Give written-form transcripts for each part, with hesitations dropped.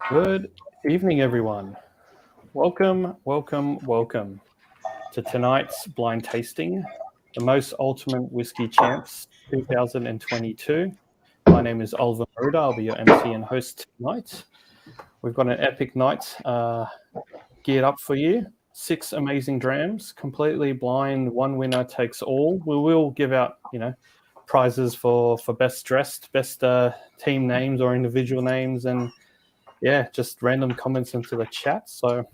Good evening, everyone. Welcome to tonight's blind tasting, the Most Ultimate Whisky Champs 2022. My name is Oliver Maruda. I'll be your MC and host tonight. We've got an epic night geared up for you. 6 amazing drams, completely blind. One winner takes all. We will give out, prizes for best dressed, best team names or individual names, and just random comments into the chat. So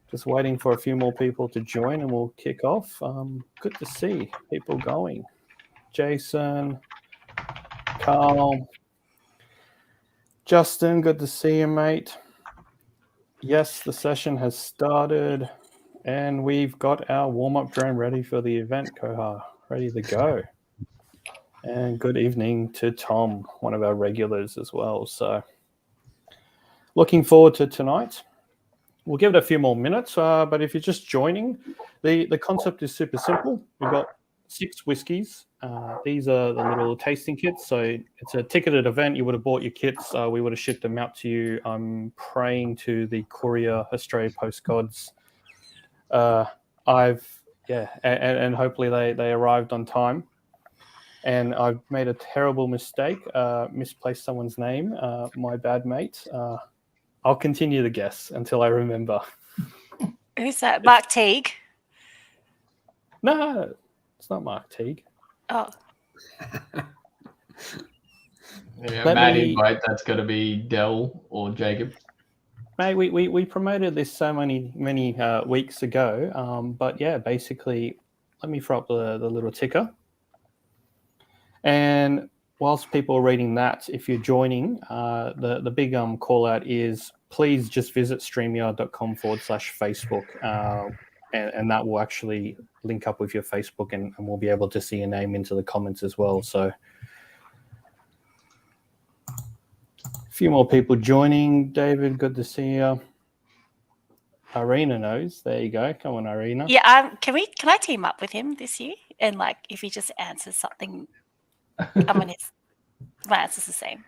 just waiting for a few more people to join and we'll kick off. Good to see people going. Jason, Carl, Justin, good to see you, mate. Yes, the session has started and we've got our warm-up dram ready for the event, Kohar, ready to go. And good evening to Tom, one of our regulars as well. So looking forward to tonight. We'll give it a few more minutes, but if you're just joining, the concept is super simple. We've got 6 whiskies. These are the little tasting kits. So it's a ticketed event. You would have bought your kits. We would have shipped them out to you. I'm praying to the courier, Australia Post gods. And hopefully they arrived on time. And I've made a terrible mistake, misplaced someone's name. My bad, mate. I'll continue to guess until I remember. Who's that? Mark Teague? No, it's not Mark Teague. Oh. Matt invite, that's got to be Dell or Jacob. Mate, we promoted this so many weeks ago. But yeah, basically, let me throw up the little ticker. And whilst people are reading that, if you're joining, the big call out is please just visit streamyard.com/Facebook, and that will actually link up with your Facebook, and we'll be able to see your name into the comments as well. So a few more people joining. David, good to see you. Irina knows. There you go. Come on, Irina. Yeah, can I team up with him this year? And like if he just answers something, my answer's the same.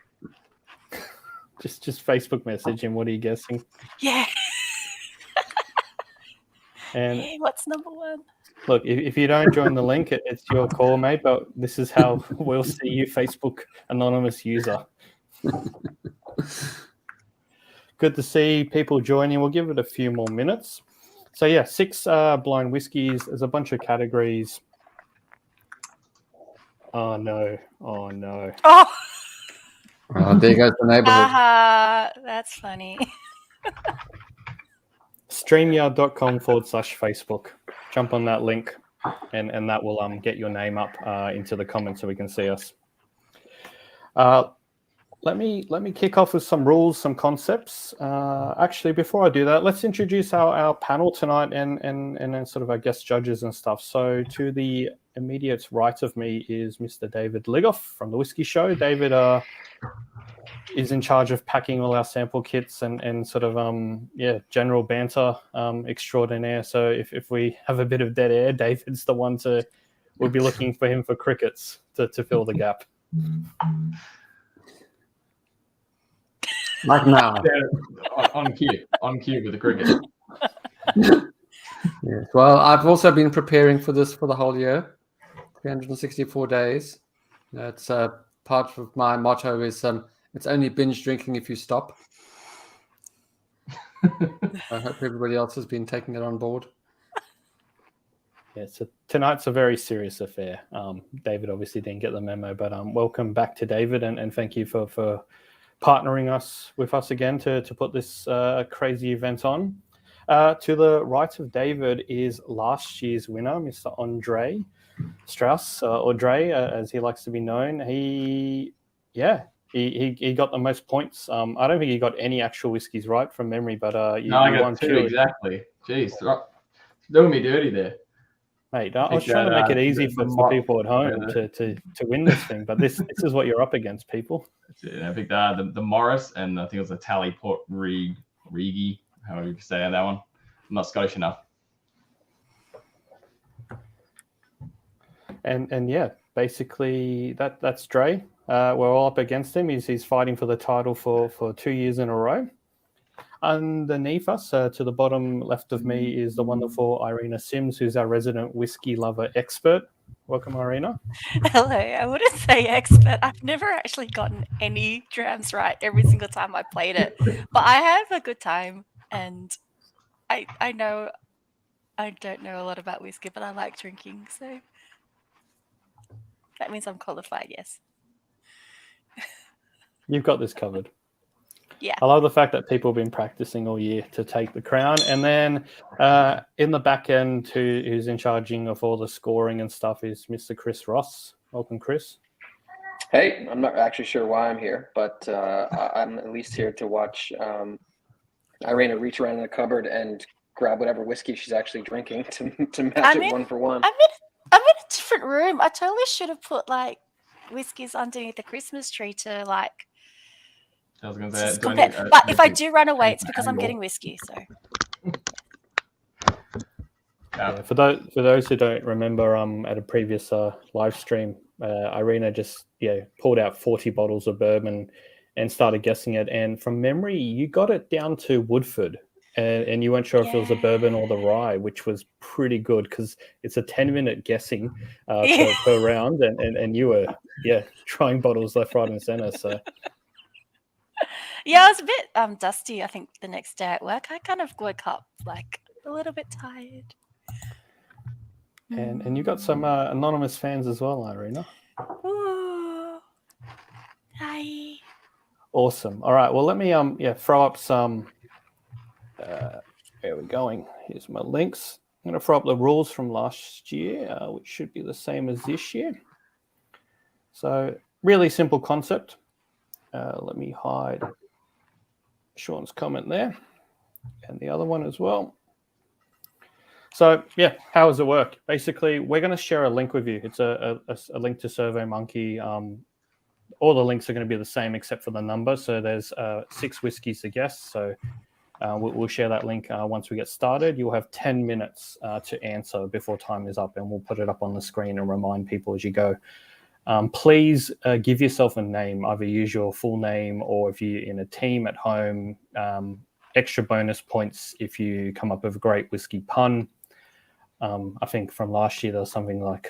Just Facebook message him. What are you guessing? Yeah. And hey, what's number 1? Look, if you don't join the link, it's your call, mate. But this is how we'll see you, Facebook anonymous user. Good to see people joining. We'll give it a few more minutes. So yeah, 6 blind whiskies. There's a bunch of categories. Oh no! Oh no! Oh, there goes the neighborhood. That's funny. Streamyard.com/Facebook. Jump on that link, and that will get your name up into the comments so we can see us. Let me kick off with some rules, some concepts. Actually, before I do that, let's introduce our panel tonight and then sort of our guest judges and stuff. So to the immediate right of me is Mr. David Ligoff from the Whiskey Show. David is in charge of packing all our sample kits and sort of general banter extraordinaire. So if we have a bit of dead air, David's the one we'll be looking for him for crickets to fill the gap. Like now. On cue with the cricket. Yes. Well, I've also been preparing for this for the whole year, 364 days. That's part of my motto is it's only binge drinking if you stop. I hope everybody else has been taking it on board. Yeah, so tonight's a very serious affair. David obviously didn't get the memo, but welcome back to David, and thank you for partnering with us again to put this crazy event on. To the right of David is last year's winner, Mr. Andre Strauss, or Dre, as he likes to be known. He got the most points. I don't think he got any actual whiskies right from memory, but I got 2 exactly. Jeez, doing me dirty there. Mate, I was trying to make it easy for people at home to win this thing, but this is what you're up against, people. I picked the Morris, and I think it was a Tally Port Rigi, however you say that one. I'm not Scottish enough. And yeah, basically that's Dre. We're all up against him. He's fighting for the title for 2 years in a row. underneath us, to the bottom left of me, is the wonderful Irina Sims, who's our resident whiskey lover expert. Welcome, Irina. Hello. I wouldn't say expert. I've never actually gotten any drams right every single time I played it, but I have a good time, and I know I don't know a lot about whiskey, but I like drinking, so that means I'm qualified. Yes. You've got this covered. Yeah. I love the fact that people have been practicing all year to take the crown. And then in the back end, who's in charging of all the scoring and stuff, is Mr. Chris Ross. Welcome, Chris. Hey, I'm not actually sure why I'm here, but I'm at least here to watch Irina reach around in the cupboard and grab whatever whiskey she's actually drinking to match it one for one. I'm in a different room. I totally should have put like whiskeys underneath the Christmas tree to like. I was going to say, but if I do run away, it's because I'm getting whiskey. So. Yeah, for those who don't remember, at a previous live stream, Irina just pulled out 40 bottles of bourbon and started guessing it. And from memory, you got it down to Woodford, and you weren't sure if it was a bourbon or the rye, which was pretty good because it's a 10-minute guessing per round, and you were trying bottles left, right, and center. So. Yeah, I was a bit dusty, I think, the next day at work. I kind of woke up like a little bit tired. And you got some anonymous fans as well, Irina. Ooh. Hi. Awesome. All right. Well, let me throw up some. Where are we going? Here's my links. I'm going to throw up the rules from last year, which should be the same as this year. So really simple concept. Let me hide Sean's comment there and the other one as well. So how does it work? Basically, we're going to share a link with you. It's a link to SurveyMonkey. All the links are going to be the same except for the number. So there's 6 whiskeys to guess. So we'll share that link once we get started. You'll have 10 minutes to answer before time is up, and we'll put it up on the screen and remind people as you go. Please give yourself a name, either use your full name, or if you're in a team at home, extra bonus points if you come up with a great whiskey pun. I think from last year there was something like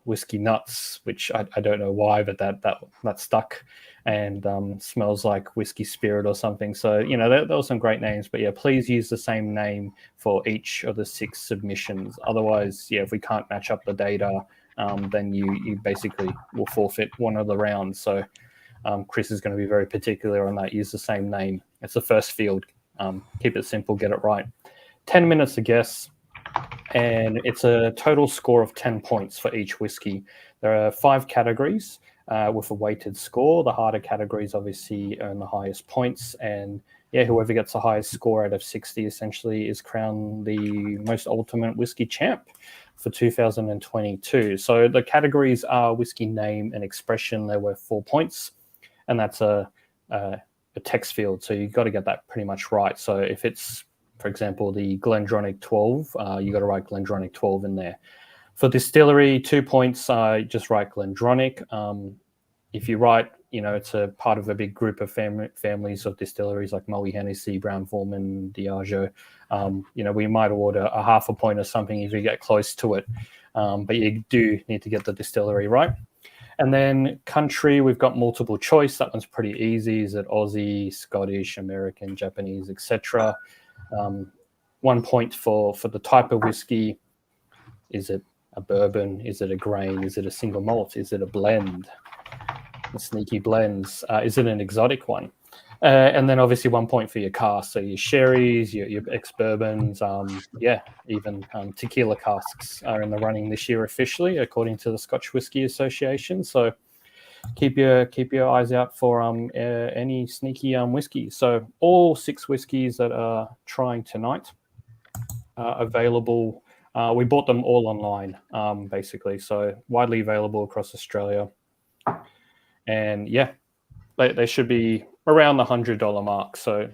whiskey nuts, which I don't know why, but that stuck, and smells like whiskey spirit or something. So there were some great names, but please use the same name for each of the 6 submissions. Otherwise, if we can't match up the data, then you basically will forfeit one of the rounds. So Chris is going to be very particular on that. Use the same name. It's the first field. Keep it simple, get it right. 10 minutes to guess, and it's a total score of 10 points for each whiskey. There are 5 categories with a weighted score. The harder categories obviously earn the highest points, and whoever gets the highest score out of 60 essentially is crowned the Most Ultimate Whisky Champ for 2022. So the categories are whiskey name and expression. They're worth 4 points, and that's a text field. So you've got to get that pretty much right. So if it's, for example, the Glendronach 12, you got to write Glendronach 12 in there. For distillery, 2 points, just write Glendronach. If you write, it's a part of a big group of families of distilleries like Moët Hennessy, Brown-Forman, Diageo. We might award a half a point or something if you get close to it. But you do need to get the distillery right. And then country, we've got multiple choice. That one's pretty easy. Is it Aussie, Scottish, American, Japanese, etc.? 1 point for the type of whiskey. Is it a bourbon? Is it a grain? Is it a single malt? Is it a blend? The sneaky blends. Is it an exotic one? And then obviously 1 point for your cask. So your sherries, your ex-bourbons, even tequila casks are in the running this year officially, according to the Scotch Whisky Association. So keep your eyes out for any sneaky whiskey. So all 6 whiskeys that are trying tonight are available. We bought them all online, basically. So widely available across Australia. And they should be around the $100 mark. So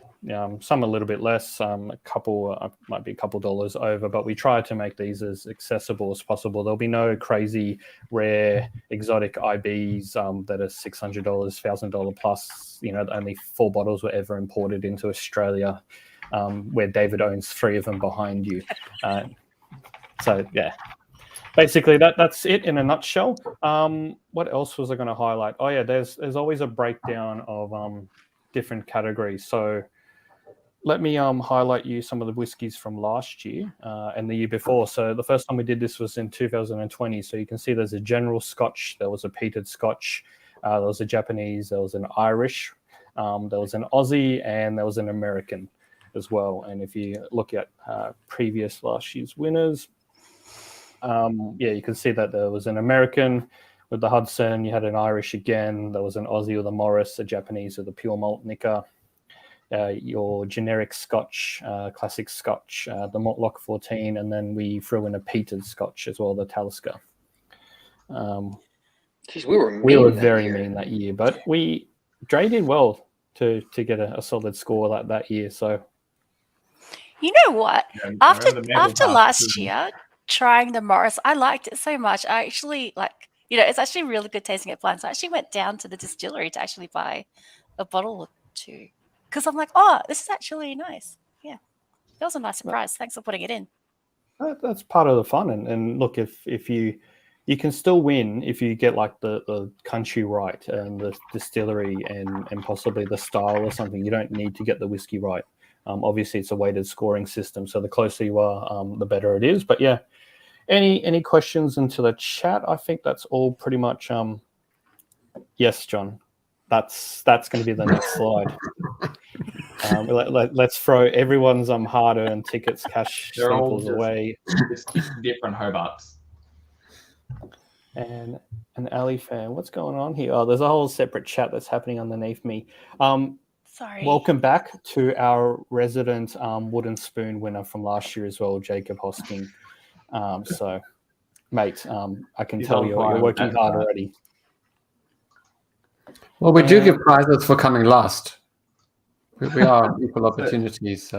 some a little bit less, a couple might be a couple dollars over, but we try to make these as accessible as possible. There'll be no crazy rare exotic IBs that are $600, $1,000 plus. Only 4 bottles were ever imported into Australia. where David owns 3 of them behind you. So yeah, basically that's it in a nutshell. What else was I going to highlight? Oh yeah, there's always a breakdown of different categories. So let me highlight you some of the whiskies from last year and the year before. So the first time we did this was in 2020. So you can see there's a general Scotch, there was a peated Scotch, there was a Japanese, there was an Irish, there was an Aussie, and there was an American as well. And if you look at previous last year's winners, yeah, you can see that there was an American with the Hudson, you had an Irish again, there was an Aussie with a Morris, a Japanese with a pure malt Nika, your generic Scotch, classic Scotch, the Mortlock 14, and then we threw in a peated Scotch as well, the Talisker. Jeez, we were mean We were that very year. mean that year, but Dre did well to get a solid score that year. So You know what? Yeah, I After remember the Maple after Pass last too. year, trying the Morris, I liked it so much. I actually it's actually really good tasting at blind. So I actually went down to the distillery to actually buy a bottle or two because I'm like, oh, this is actually nice. Yeah, that was a nice surprise. Thanks for putting it in. that's part of the fun. And look, if you can still win if you get like the country right and the distillery and possibly the style or something. You don't need to get the whiskey right. Obviously, it's a weighted scoring system, so the closer you are, the better it is. But yeah, any questions into the chat? I think that's all pretty much. Yes, John, that's going to be the next slide. Let's throw everyone's hard-earned tickets, cash They're all samples just- away. Just different Hobarts. And an Ali fan, what's going on here? Oh, there's a whole separate chat that's happening underneath me. Sorry. Welcome back to our resident wooden spoon winner from last year as well, Jacob Hosking. So, mate, I can He's tell on you're fire working with that hard side. already. Well, we do give And- prizes for coming last. We are equal opportunities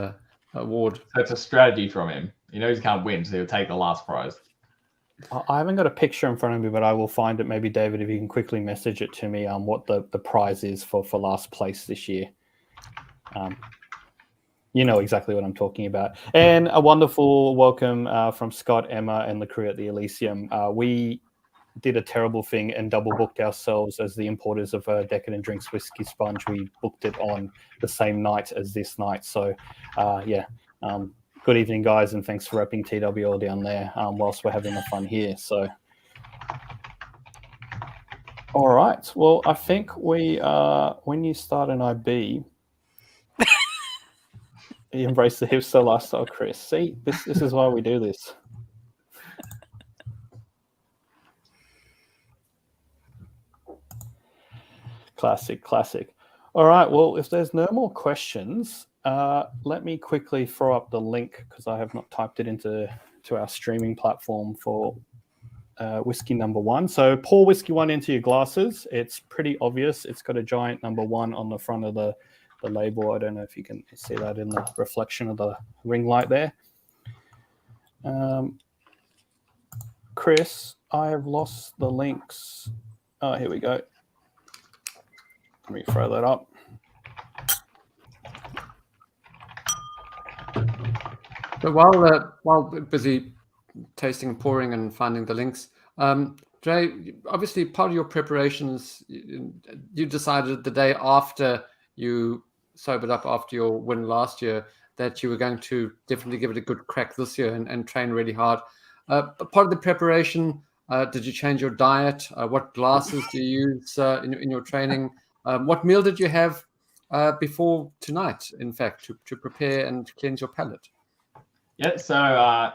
award. So it's a strategy from him. He knows he can't win, so he'll take the last prize. I haven't got a picture in front of me, but I will find it. Maybe David, if you can quickly message it to me, what the prize is for last place this year. You know exactly what I'm talking about. And a wonderful welcome from Scott, Emma, and the crew at the Elysium. We did a terrible thing and double booked ourselves as the importers of Decadent Drinks Whiskey Sponge. We booked it on the same night as this night. So, yeah. Good evening, guys, and thanks for repping TWL down there whilst we're having the fun here. So, all right. Well, I think when you start an IB, you embrace the hipster lifestyle, Chris. See, this is why we do this. Classic. All right. Well, if there's no more questions, let me quickly throw up the link because I have not typed it into our streaming platform for whiskey number 1. So pour whiskey 1 into your glasses. It's pretty obvious. It's got a giant number 1 on the front of the label. I don't know if you can see that in the reflection of the ring light there. Chris, I have lost the links. Oh, here we go. Let me throw that up. So while busy tasting, pouring, and finding the links, Jay, obviously part of your preparations, you decided the day after you sobered up after your win last year that you were going to definitely give it a good crack this year and train really hard. But part of the preparation, did you change your diet? What glasses do you use in your training? What meal did you have before tonight, in fact, to prepare and cleanse your palate? Yeah, so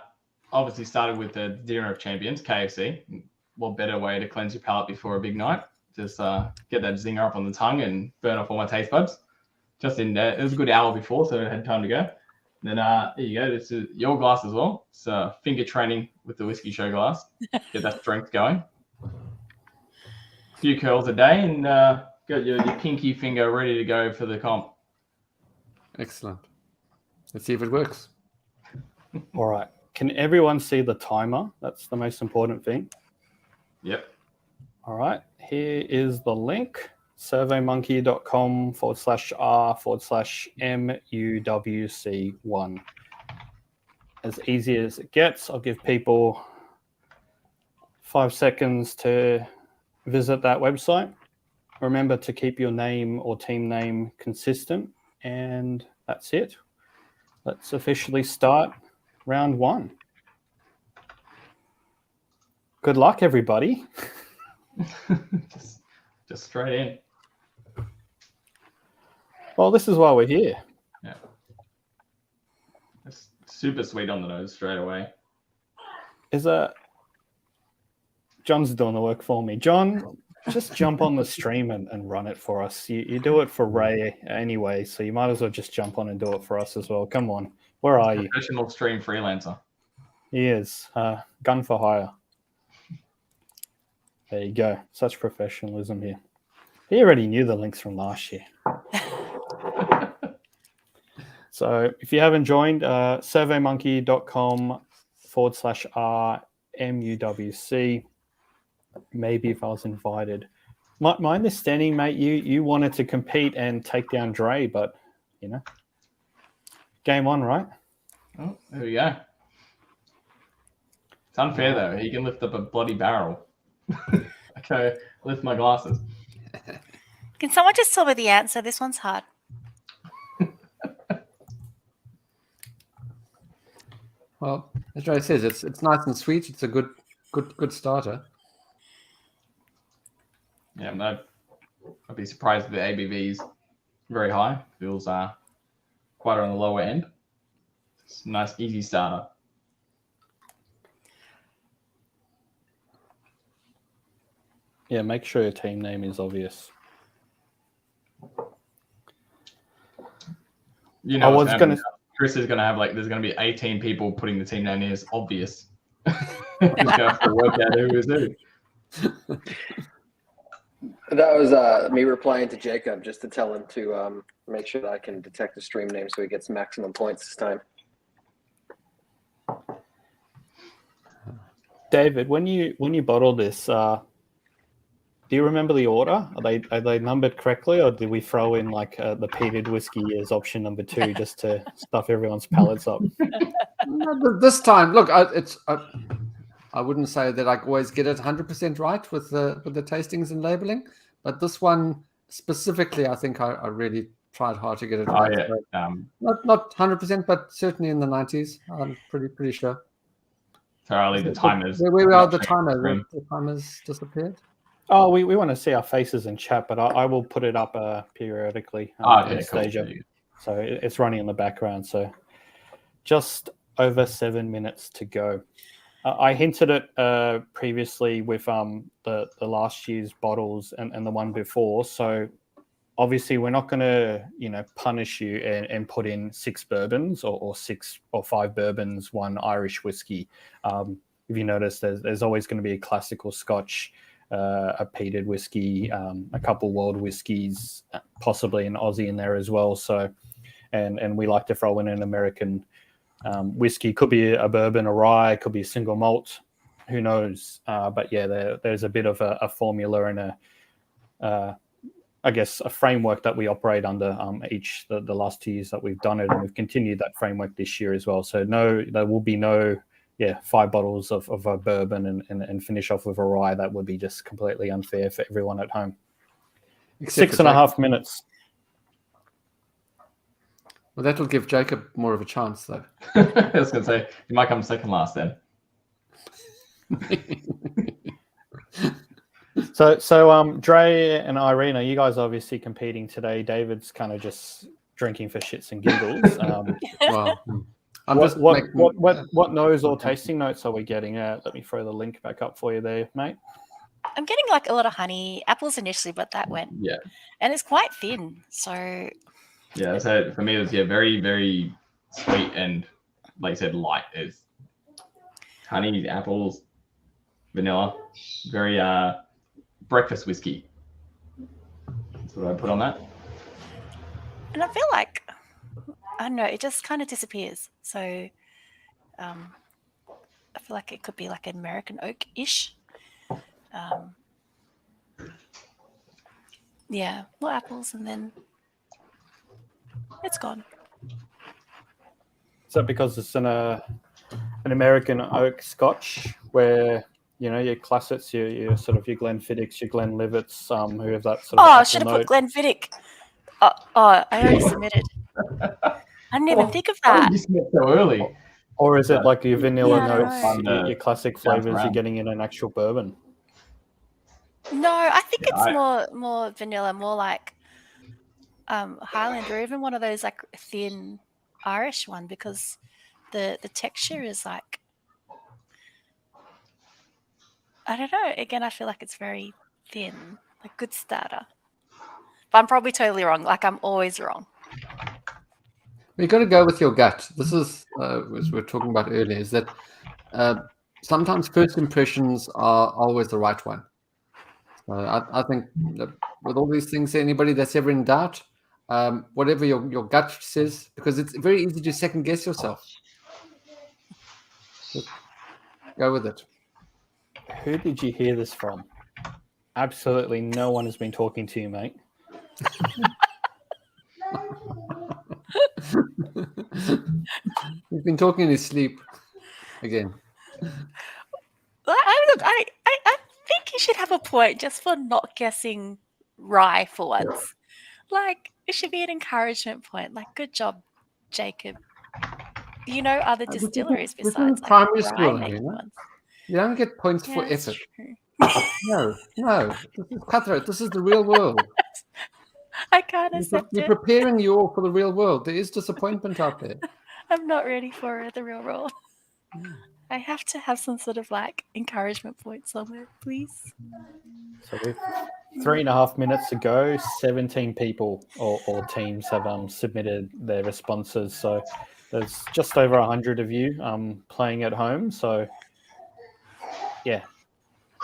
obviously started with the Dinner of Champions, KFC. What better way to cleanse your palate before a big night? Just get that zinger up on the tongue and burn off all my taste buds. Just in there, it was a good hour before, so I had time to go. And then there you go. This is your glass as well. So finger training with the whiskey show glass. Get that strength going. A few curls a day and got your pinky finger ready to go for the comp. Excellent. Let's see if it works. All right. Can everyone see the timer? That's the most important thing. Yep. All right. Here is the link. surveymonkey.com/r/MUWC1. As easy as it gets. I'll give people 5 seconds to visit that website. Remember to keep your name or team name consistent, and that's it. Let's officially start round 1. Good luck, everybody. just straight in. Well, this is why we're here. Yeah. It's super sweet on the nose straight away. John's doing the work for me. John, just jump on the stream and run it for us. You do it for Ray anyway, so you might as well just jump on and do it for us as well. Come on. Where are you? Professional stream freelancer. He is. Gun for hire. There you go. Such professionalism here. He already knew the links from last year. So if you haven't joined, surveymonkey.com/RMUWC. Maybe if I was invited. My understanding, mate, you wanted to compete and take down Dre, but, game on, right? Oh, there we go. It's unfair, though. He can lift up a bloody barrel. Okay, lift my glasses. Can someone just tell me the answer? This one's hard. Well, as Dre says, it's nice and sweet. It's a good starter. Yeah, I'd be surprised if the ABV is very high. Feels quite on the lower end. It's a nice, easy starter. Yeah, make sure your team name is obvious. You know, Chris is gonna have there's gonna be 18 people putting the team name in as obvious. He's gonna have to work out who is who. That was me replying to Jacob just to tell him to make sure that I can detect the stream name so he gets maximum points this time. David, when you bottle this, do you remember the order? Are they numbered correctly, or did we throw in the peated whiskey as option number 2 just to stuff everyone's palates up? This time, look, I wouldn't say that I always get it 100% right with the tastings and labeling, but this one specifically, I think I really tried hard to get it right. Yeah. Not 100%, but certainly in the 90s. I'm pretty sure. Charlie, the timers. Where we are, the timers disappeared. Oh, we want to see our faces in chat, but I will put it up periodically. Cool. So it's running in the background. So just over 7 minutes to go. I hinted it previously with the last year's bottles and the one before. So obviously we're not going to punish you and put in 6 bourbons or 6 or 5 bourbons, 1 Irish whiskey. If you notice, there's always going to be a classical Scotch, a peated whiskey, a couple world whiskies, possibly an Aussie in there as well. So, and we like to throw in an American whiskey. Could be a bourbon, a rye, could be a single malt, who knows? But yeah, there's a bit of a formula and I guess a framework that we operate under the last 2 years that we've done it, and we've continued that framework this year as well. So there will be no 5 bottles of a bourbon and finish off with a rye. That would be just completely unfair for everyone at home. 6.5 minutes. Well, that will give Jacob more of a chance, though. I was going to say, you might come second last then. So Dre and Irene, you guys obviously competing today. David's kind of just drinking for shits and giggles. What nose or tasting notes are we getting? Let me throw the link back up for you there, mate. I'm getting a lot of honey, apples initially, but that went. Yeah. And it's quite thin, so. Yeah, so for me, it was very, very sweet and, like I said, light. It's honey, apples, vanilla, very breakfast whiskey. That's what I put on that. And I feel like, I don't know, it just kind of disappears. So I feel like it could be like an American oak-ish. Yeah, more apples, and then it's gone. Is that because it's an American oak Scotch where your classics, your sort of your Glenfiddichs, your Glenlivets, who have that sort of Oh, I apple should have note? put Glenfiddich. Oh, I already submitted. I didn't even think of Why that. did you submit so early? Or is it like your vanilla Yeah, I don't notes, know. your classic Bounce flavors you're around. getting in an actual bourbon? No, I think Yeah, it's more vanilla, more like Highland, or even one of those like thin Irish one, because the texture is like, I don't know. Again, I feel like it's very thin, like good starter. But I'm probably totally wrong. Like I'm always wrong. You got to go with your gut. This is, as we were talking about earlier, is that sometimes first impressions are always the right one. So I think that with all these things, anybody that's ever in doubt, whatever your gut says, because it's very easy to second guess yourself. Just go with it. Who did you hear this from? Absolutely no one has been talking to you, mate. He's been talking in his sleep again. I think you should have a point just for not guessing rye for once. Like it should be an encouragement point. Like good job, Jacob. You know other This is- distilleries this is besides like primary rye school, making Helena. ones. You don't get points for Yeah, that's effort. true. No. This is cutthroat. This is the real world. I can't accept We're it. preparing you all for the real world. There is disappointment out there. I'm not ready for the real world. I have to have some sort of like encouragement point somewhere, please. So with 3.5 minutes to go, 17 people or teams have submitted their responses. So there's just over 100 of you playing at home. So yeah,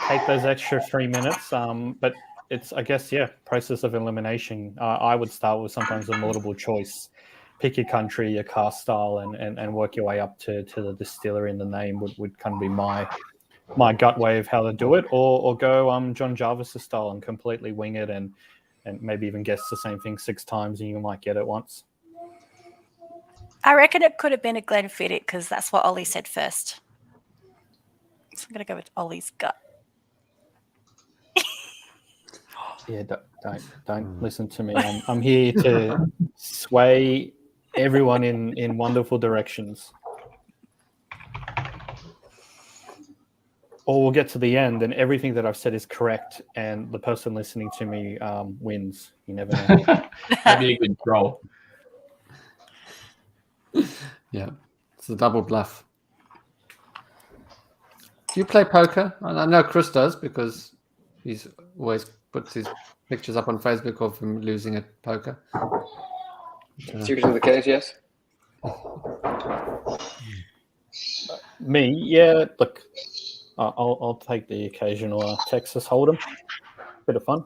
take those extra 3 minutes. But it's, I guess, process of elimination. I would start with sometimes a multiple choice. Pick your country, your cask style, and work your way up to the distillery, and the name would kind of be my gut way of how to do it, or go John Jarvis' style and completely wing it and maybe even guess the same thing 6 times and you might get it once. I reckon it could have been a Glenfiddich because that's what Ollie said first. So I'm going to go with Ollie's gut. Yeah, don't listen to me. I'm here to sway everyone in wonderful directions. Or we'll get to the end and everything that I've said is correct and the person listening to me wins. You never know. That'd be a good troll. Yeah, it's a double bluff. Do you play poker? I know Chris does because he's always puts his pictures up on Facebook of him losing at poker. It's usually the case, yes. Me, yeah. Look, I'll take the occasional Texas Hold'em. Bit of fun.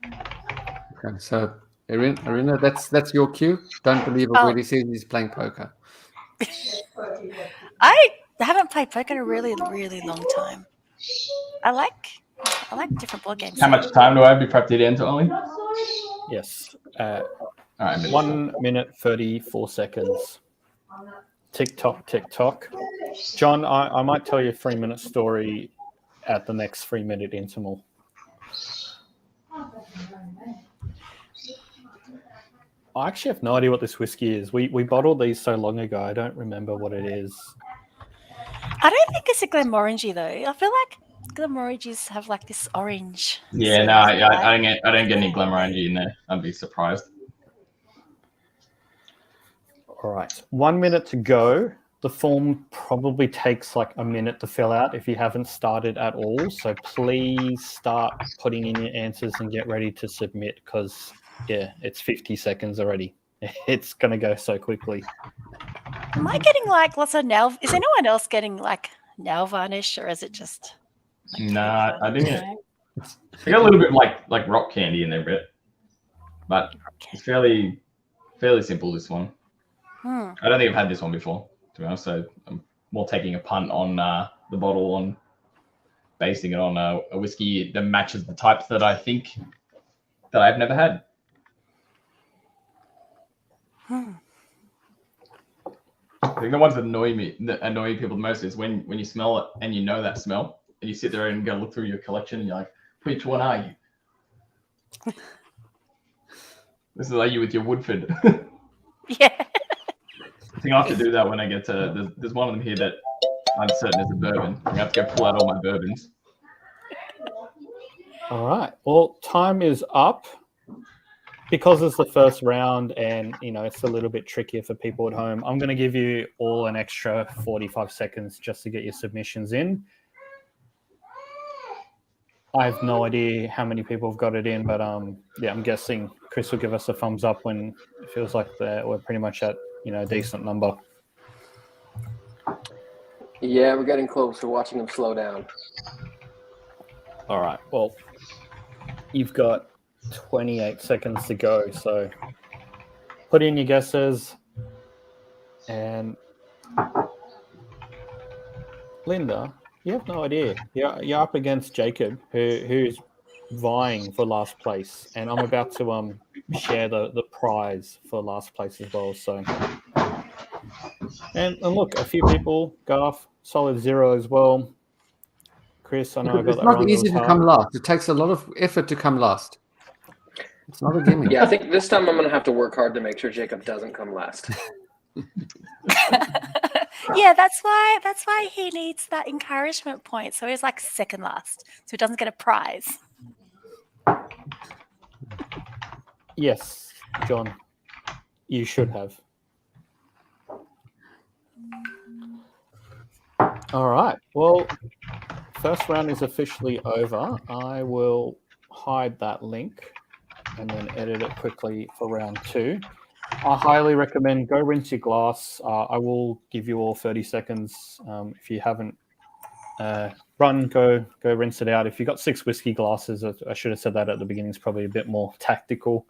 Okay, so Irina, that's your cue. Don't believe a word he says. He's playing poker. I haven't played poker in a really, really long time. I like different board games. How much time do I have to prep it into, Ollie? Yes. All right, 1 minute 34 seconds. Tick tock, tick tock. John, I might tell you a 3-minute story at the next 3-minute interval. I actually have no idea what this whiskey is. We bottled these so long ago. I don't remember what it is. I don't think it's a Glenmorangie though. I feel like Glenmorangies have like this orange. Yeah, no, I don't get any Glenmorangie in there. I'd be surprised. All right, 1 minute to go. The form probably takes like a minute to fill out if you haven't started at all. So please start putting in your answers and get ready to submit because, yeah, it's 50 seconds already. It's going to go so quickly. Am I getting like lots of nail? Is anyone else getting like nail varnish, or is it just? Like, Nah, I didn't. I got a little bit like rock candy in there, a bit, but it's fairly simple. This one. I don't think I've had this one before, to be honest. So I'm more taking a punt on the bottle, on basing it on a whiskey that matches the types that I think that I've never had. I think the ones that annoy people the most is when you smell it and you know that smell, and you sit there and go look through your collection and you're like, which one are you? This is like you with your Woodford. Yeah. I think I have to do that when I get to. There's one of them here that I'm certain is a bourbon. I have to go pull out all my bourbons. All right. Well, time is up. Because it's the first round and, it's a little bit trickier for people at home, I'm going to give you all an extra 45 seconds just to get your submissions in. I have no idea how many people have got it in, but yeah, I'm guessing Chris will give us a thumbs up when it feels like we're pretty much at, a decent number. Yeah, we're getting close. We're watching them slow down. All right. Well, you've got 28 seconds to go, so put in your guesses. And Linda, you have no idea. You're up against Jacob, who's vying for last place, and I'm about to share the prize for last place as well. So, and look, a few people, Garth, solid 0 as well. Chris, I know I got that wrong. It's not easy to come last. It takes a lot of effort to come last. It's not a gimmick. Yeah, I think this time I'm going to have to work hard to make sure Jacob doesn't come last. Yeah, that's why he needs that encouragement point. So he's like second last, so he doesn't get a prize. Yes, John, you should have. All right. Well, first round is officially over. I will hide that link and then edit it quickly for round 2. I highly recommend go rinse your glass. I will give you all 30 seconds. If you haven't go rinse it out. If you've got 6 whiskey glasses, I should have said that at the beginning. It's probably a bit more tactical.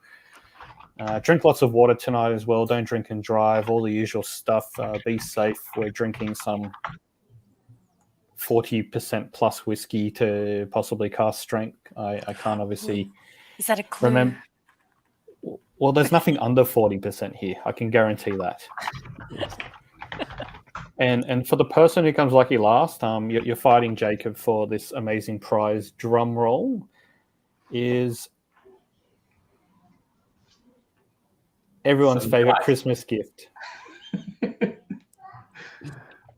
Drink lots of water tonight as well. Don't drink and drive. All the usual stuff. Be safe. We're drinking some 40% plus whiskey to possibly cast strength. I can't obviously... Is that a clue? Remember, well, there's nothing under 40% here. I can guarantee that. And for the person who comes lucky last, you're fighting Jacob for this amazing prize. Drum roll is everyone's favorite Christmas gift.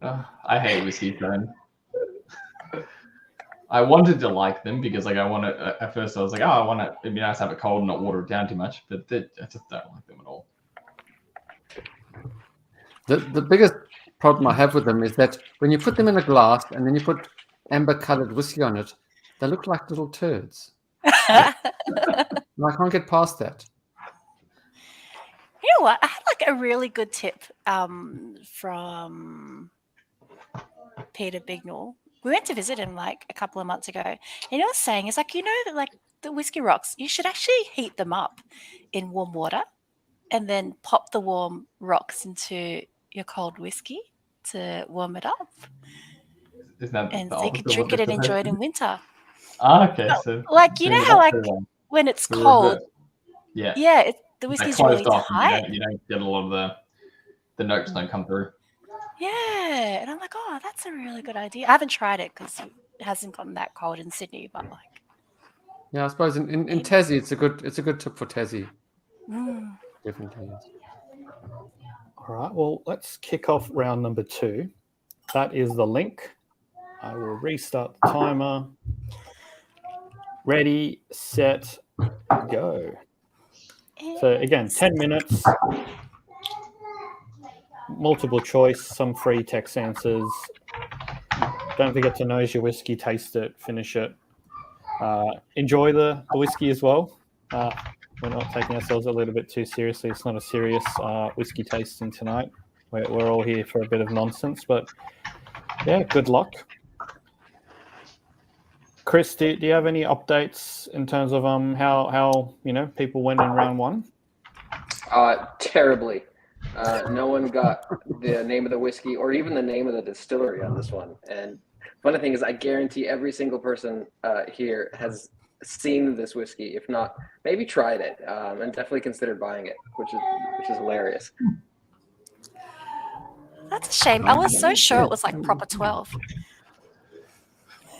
I hate whiskey, man. I wanted to like them because, like, at first I was like, it'd be nice to have it cold and not water it down too much, but I just don't like them at all. The biggest problem I have with them is that when you put them in a glass and then you put amber-colored whiskey on it, they look like little turds. And I can't get past that. You know what? I had like a really good tip from Peter Bignell. We went to visit him like a couple of months ago. And he was saying, it's like, that like the whiskey rocks, you should actually heat them up in warm water and then pop the warm rocks into your cold whiskey to warm it up. Isn't that and so you can drink it and enjoy it in winter. Okay. So like, you know how like when it's cold, yeah, the whiskey's really tight. You don't get a lot of the notes don't come through. Yeah, and I'm like, oh, that's a really good idea. I haven't tried it because it hasn't gotten that cold in Sydney, but like, yeah, I suppose in Tassie, it's a good tip for Tassie. Definitely. Yes. All right. Well, let's kick off round number 2. That is the link. I will restart the timer. Ready, set, go. So again, 10 minutes. Multiple choice, some free text answers. Don't forget to nose your whiskey, taste it, finish it. Enjoy the whiskey as well. We're not taking ourselves a little bit too seriously. It's not a serious whiskey tasting tonight. We're all here for a bit of nonsense, but yeah, good luck. Chris, do you have any updates in terms of how people went in round 1? Terribly. No one got the name of the whiskey or even the name of the distillery on this one. And funny thing is, I guarantee every single person here has seen this whiskey. If not, maybe tried it, and definitely considered buying it, which is hilarious. That's a shame. I was so sure it was like proper 12.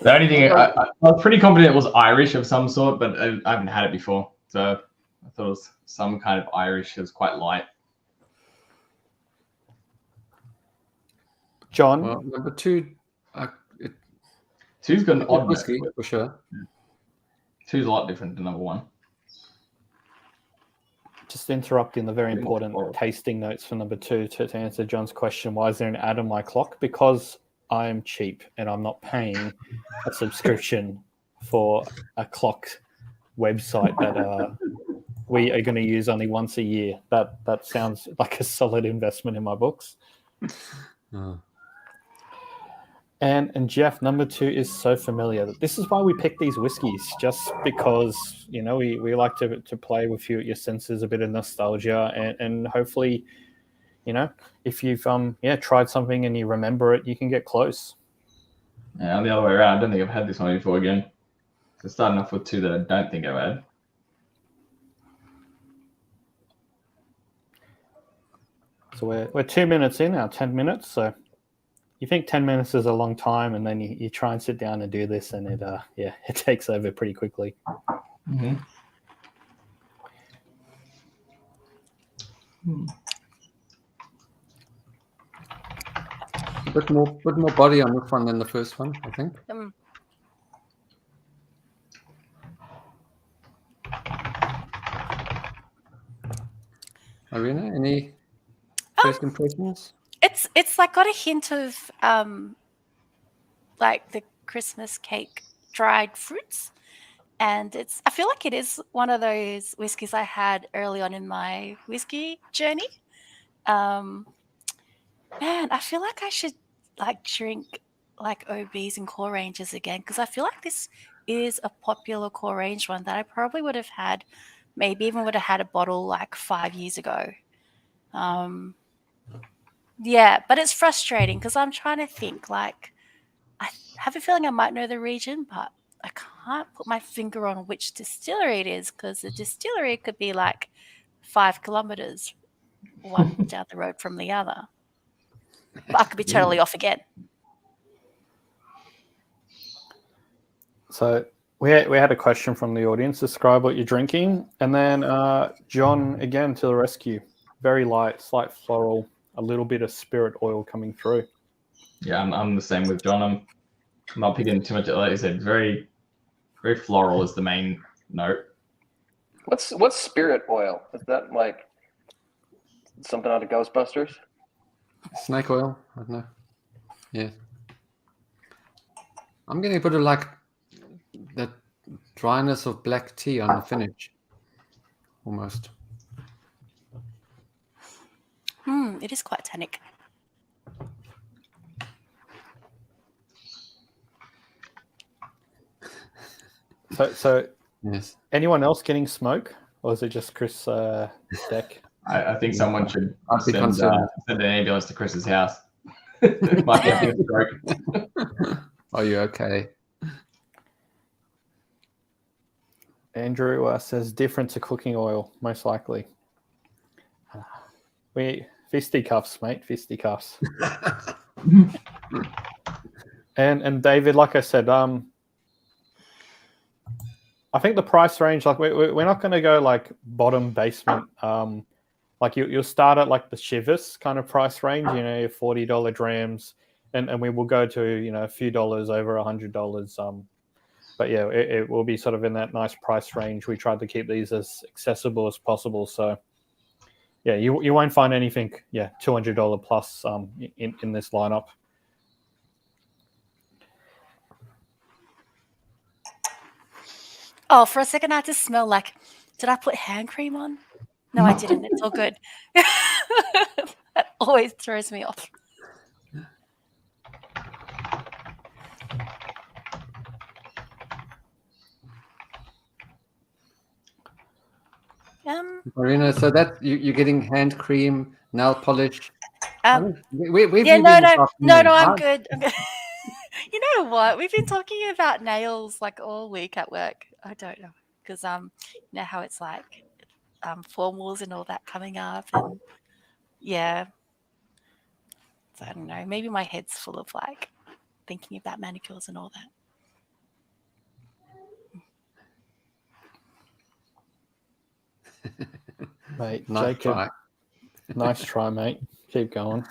The only thing I was pretty confident it was Irish of some sort, but I haven't had it before, so I thought it was some kind of Irish. It was quite light. John, Well, number 2, Two's got an odd whiskey note. for sure. Two's a lot different than number 1. just interrupting the very important tasting notes for number 2 to answer John's question. Why is there an ad on my clock? Because I am cheap and I'm not paying a subscription for a clocked website that we are going to use only once a year. That sounds like a solid investment in my books. Oh. And Jeff, number 2 is so familiar. This is why we pick these whiskies, just because, you know, we like to play with your senses, a bit of nostalgia, and hopefully, you know, if you've tried something and you remember it, you can get close. Yeah, I'm the other way around. I don't think I've had this one before again. So starting off with 2 that I don't think I've had. So we're 2 minutes in, our 10 minutes. So you think 10 minutes is a long time, and then you try and sit down and do this, and it takes over pretty quickly. Mm-hmm. A bit more body on this one than the first one, I think. Irina, any first impressions? It's like got a hint of like the Christmas cake dried fruits, and I feel like it is one of those whiskies I had early on in my whiskey journey. Man, I feel like I should like drink like OBs and core ranges again, because I feel like this is a popular core range one that I probably would have had, maybe even would have had a bottle like 5 years ago. Yeah, but it's frustrating because I'm trying to think, like, I have a feeling I might know the region, but I can't put my finger on which distillery it is, because the distillery could be like 5 kilometers one down the road from the other. But I could be totally off again. So we had a question from the audience. Describe what you're drinking. And then John, again, to the rescue. Very light, slight floral, a little bit of spirit oil coming through. Yeah, I'm the same with John. I'm not picking too much. Like you said, very, very floral is the main note. What's spirit oil? Is that like something out of Ghostbusters? Snake oil? I don't know. Yeah. I'm getting a bit of like that dryness of black tea on the finish. Almost. It is quite tannic. So Yes. anyone else getting smoke, or is it just Chris Deck? I think someone should I'd be send concerned. an ambulance to Chris's house. Might be a stroke. Are you okay? Andrew says different to cooking oil, most likely. We fisticuffs, mate, fisticuffs. and David, like I said, I think the price range, like we're not going to go like bottom basement. Like you'll start at like the Chivas kind of price range, you know, $40 drams, and we will go to, you know, a few dollars over $100. But yeah, it will be sort of in that nice price range. We tried to keep these as accessible as possible. So yeah, you won't find anything, $200 plus in this lineup. Oh, for a second I just smell like, did I put hand cream on? No, I didn't. It's all good. That always throws me off. Marina, so that you're getting hand cream, nail polish. We've yeah, been no, this afternoon. I'm good. I'm good. You know what? We've been talking about nails like all week at work. I don't know because you know how it's like formals and all that coming up, and yeah. So I don't know. Maybe my head's full of like thinking about manicures and all that. Mate, Nice Jacob, try. nice try, mate. Keep going.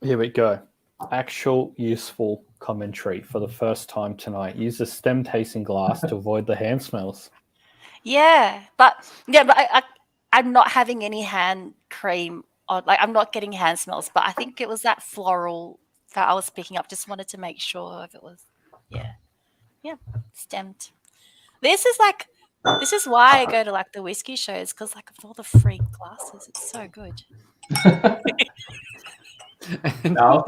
Here we go. Actual useful commentary for the first time tonight. Use a stem tasting glass to avoid the hand smells. Yeah, but I'm not having any hand cream on. Like I'm not getting hand smells, but I think it was that floral that I was picking up. Just wanted to make sure if it was, yeah, stemmed. This is why I go to like the whiskey shows because like of all the free glasses, it's so good. No,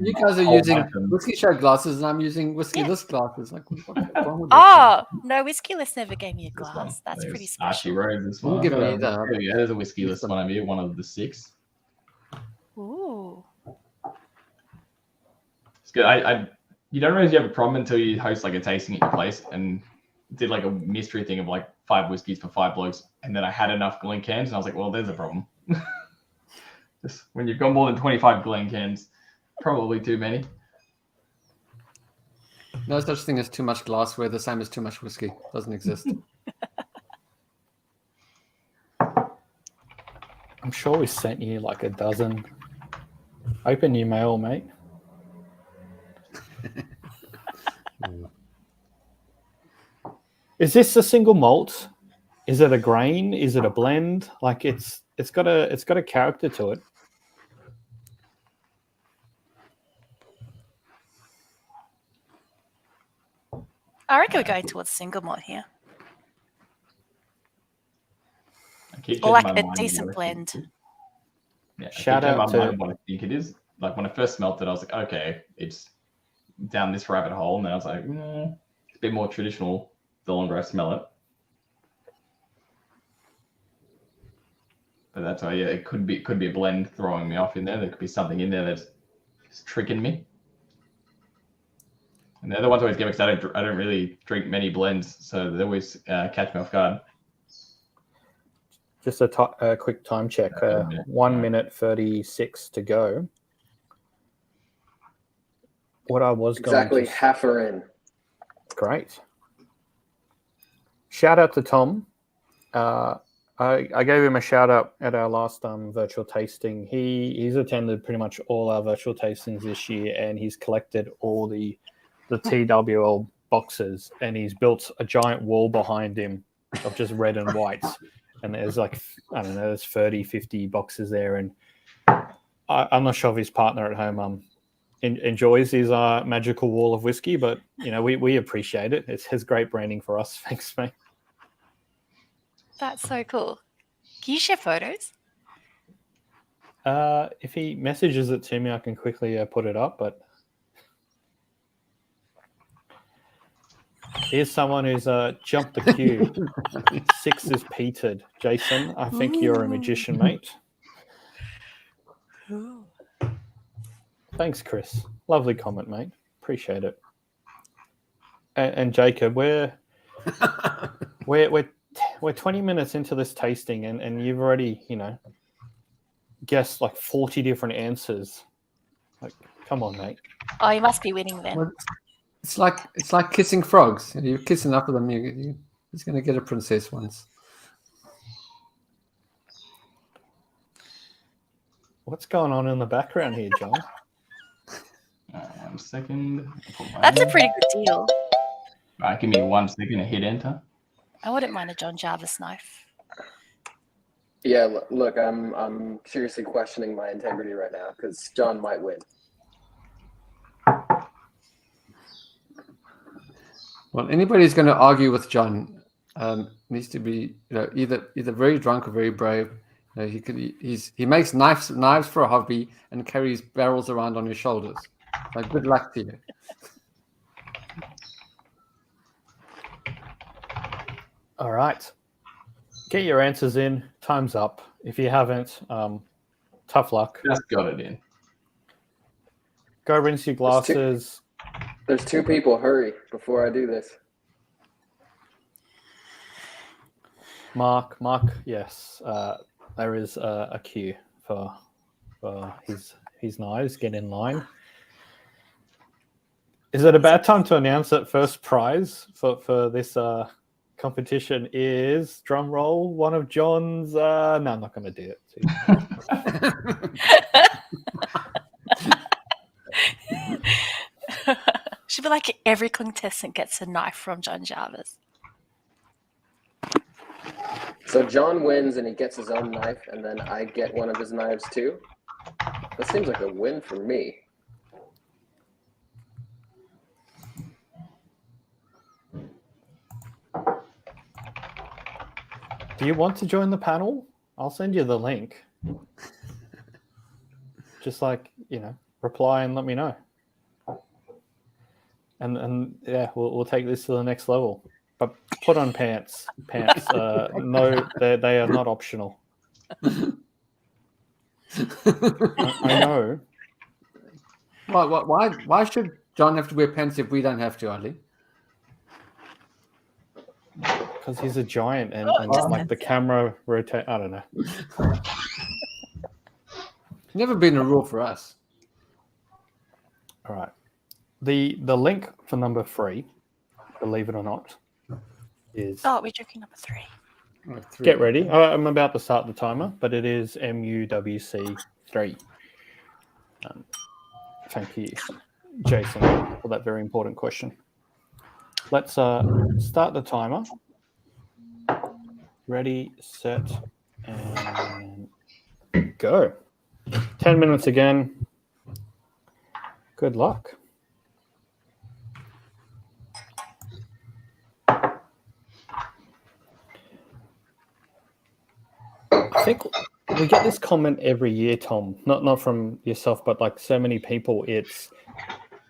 you guys are whole using bunch of- whiskey show glasses, and I'm using whiskey Yeah. list glasses. Like, what's wrong with this? Oh no, whiskey list never gave me a This one. glass. That's There's pretty Archie special. Rose, this We'll one. give it There either. we go. There's a whiskey list one of you, one of the 6. Ooh. It's good. You don't realize you have a problem until you host like a tasting at your place and did like a mystery thing of like 5 whiskeys for 5 blokes, and then I had enough Glen cans, and I was like, well, there's a problem. Just when you've got more than 25 Glen cans, probably too many. No such thing as too much glassware. The same as too much whiskey. Doesn't exist. I'm sure we sent you like a dozen. Open your mail, mate. Is this a single malt? Is it a grain? Is it a blend? Like it's got a character to it. I reckon we're going towards single malt here, I keep or like changing my a mind decent what I blend. think it is. Yeah, I keep Shout changing out my mind to what I think it is. Like when I first smelt it, I was like, okay, it's down this rabbit hole, and then I was like, it's a bit more traditional the longer I smell it. But that's why, yeah, it could be a blend throwing me off in there. There could be something in there that's tricking me. And the other ones always get me because I don't really drink many blends, so they always catch me off guard. just a quick time check. 1 minute 36 to go. What I was Exactly going to half are in. Great. Shout out to Tom. I gave him a shout out at our last virtual tasting. He's attended pretty much all our virtual tastings this year, and he's collected all the TWL boxes, and he's built a giant wall behind him of just red and whites. And there's like, I don't know, there's 30, 50 boxes there. And I'm not sure if his partner at home enjoys his magical wall of whiskey, but you know, we appreciate it. It's great branding for us. Thanks, mate. That's so cool. Can you share photos? If he messages it to me, I can quickly put it up. But here's someone who's jumped the queue. 6 is peated. Jason, I think you're a magician, mate. Ooh. Thanks, Chris. Lovely comment, mate. Appreciate it. And Jacob, we're 20 minutes into this tasting, and you've already, guessed like 40 different answers. Like, come on, mate. Oh, you must be winning then. Well, it's like kissing frogs. You kiss enough of them, he's going to get a princess once. What's going on in the background here, John? 1 second. That's a pretty good deal. Right, give me 1 second to hit enter. I wouldn't mind a John Jarvis knife. Yeah, look, I'm seriously questioning my integrity right now because John might win. Well, anybody who's going to argue with John needs to be, either very drunk or very brave. He makes knives for a hobby and carries barrels around on his shoulders. So good luck to you. All right. Get your answers in. Time's up. If you haven't, tough luck. Just got it in. Go rinse your glasses. There's two people. Hurry before I do this. Mark, yes. There is a queue for his knives. Get in line. Is it a bad time to announce that first prize for this competition is, drum roll, one of John's... no, I'm not going to do it. Should be like every contestant gets a knife from John Jarvis. So John wins and he gets his own knife, and then I get one of his knives too. That seems like a win for me. Do you want to join the panel? I'll send you the link. Just reply and let me know. And yeah, we'll take this to the next level. But put on pants. No, they are not optional. I know. Why should John have to wear pants if we don't have to, Ali? Because he's a giant and the camera rotate. I don't know. Never been a rule for us. All right. The link for number 3, believe it or not, is... Oh, we're drinking number 3. Get ready. I'm about to start the timer, but it is MUWC 3. Thank you, Jason, for that very important question. Let's start the timer. Ready, set, and go. 10 minutes again. Good luck. I think we get this comment every year, Tom. Not from yourself, but like so many people. It's,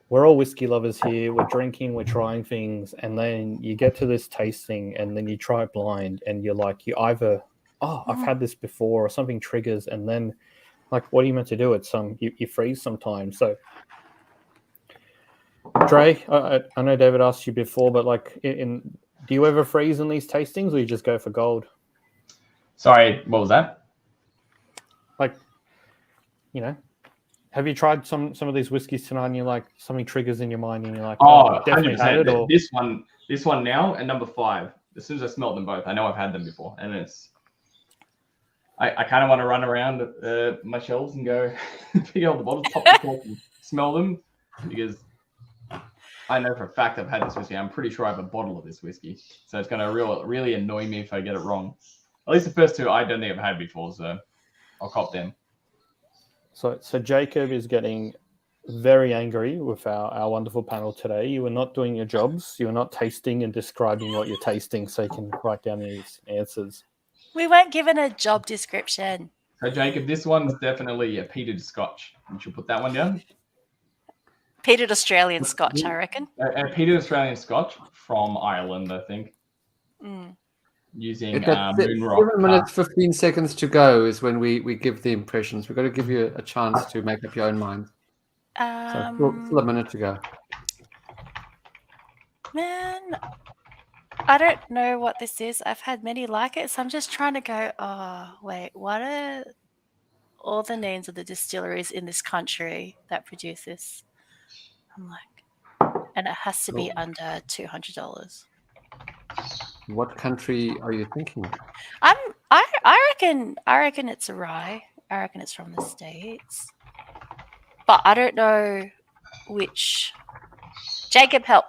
we're all whiskey lovers here. We're drinking, we're trying things, and then you get to this tasting, and then you try it blind, and you're like, you either, I've had this before, or something triggers, and then, like, what are you meant to do? It's you freeze sometimes. So, Dre, I know David asked you before, but like, do you ever freeze in these tastings, or you just go for gold? Sorry, what was that? Like, have you tried some of these whiskeys tonight and you're like, something triggers in your mind and you're like, definitely 100%. had it? Or... This one now and number 5. As soon as I smelled them both, I know I've had them before. And it's, I kind of want to run around my shelves and go pick out the bottles, pop the cork and smell them, because I know for a fact I've had this whiskey. I'm pretty sure I have a bottle of this whiskey. So it's going to really annoy me if I get it wrong. At least the first 2 I don't think I've had before, so I'll cop them. So Jacob is getting very angry with our wonderful panel today. You are not doing your jobs. You are not tasting and describing what you're tasting so you can write down these answers. We weren't given a job description. So Jacob, this one's definitely a peated Scotch. You should put that one down. Peated Australian Scotch, I reckon. A peated Australian Scotch from Ireland, I think. Using Moonrock. 7 minutes, 15 seconds to go is when we give the impressions. We've got to give you a chance to make up your own mind. So still a minute to go. Man, I don't know what this is. I've had many like it, so I'm just trying to go, wait, what are all the names of the distilleries in this country that produce this? I'm like, and it has to be under $200. What country are you thinking? I reckon it's a rye. I reckon it's from the States. But I don't know which. Jacob, help.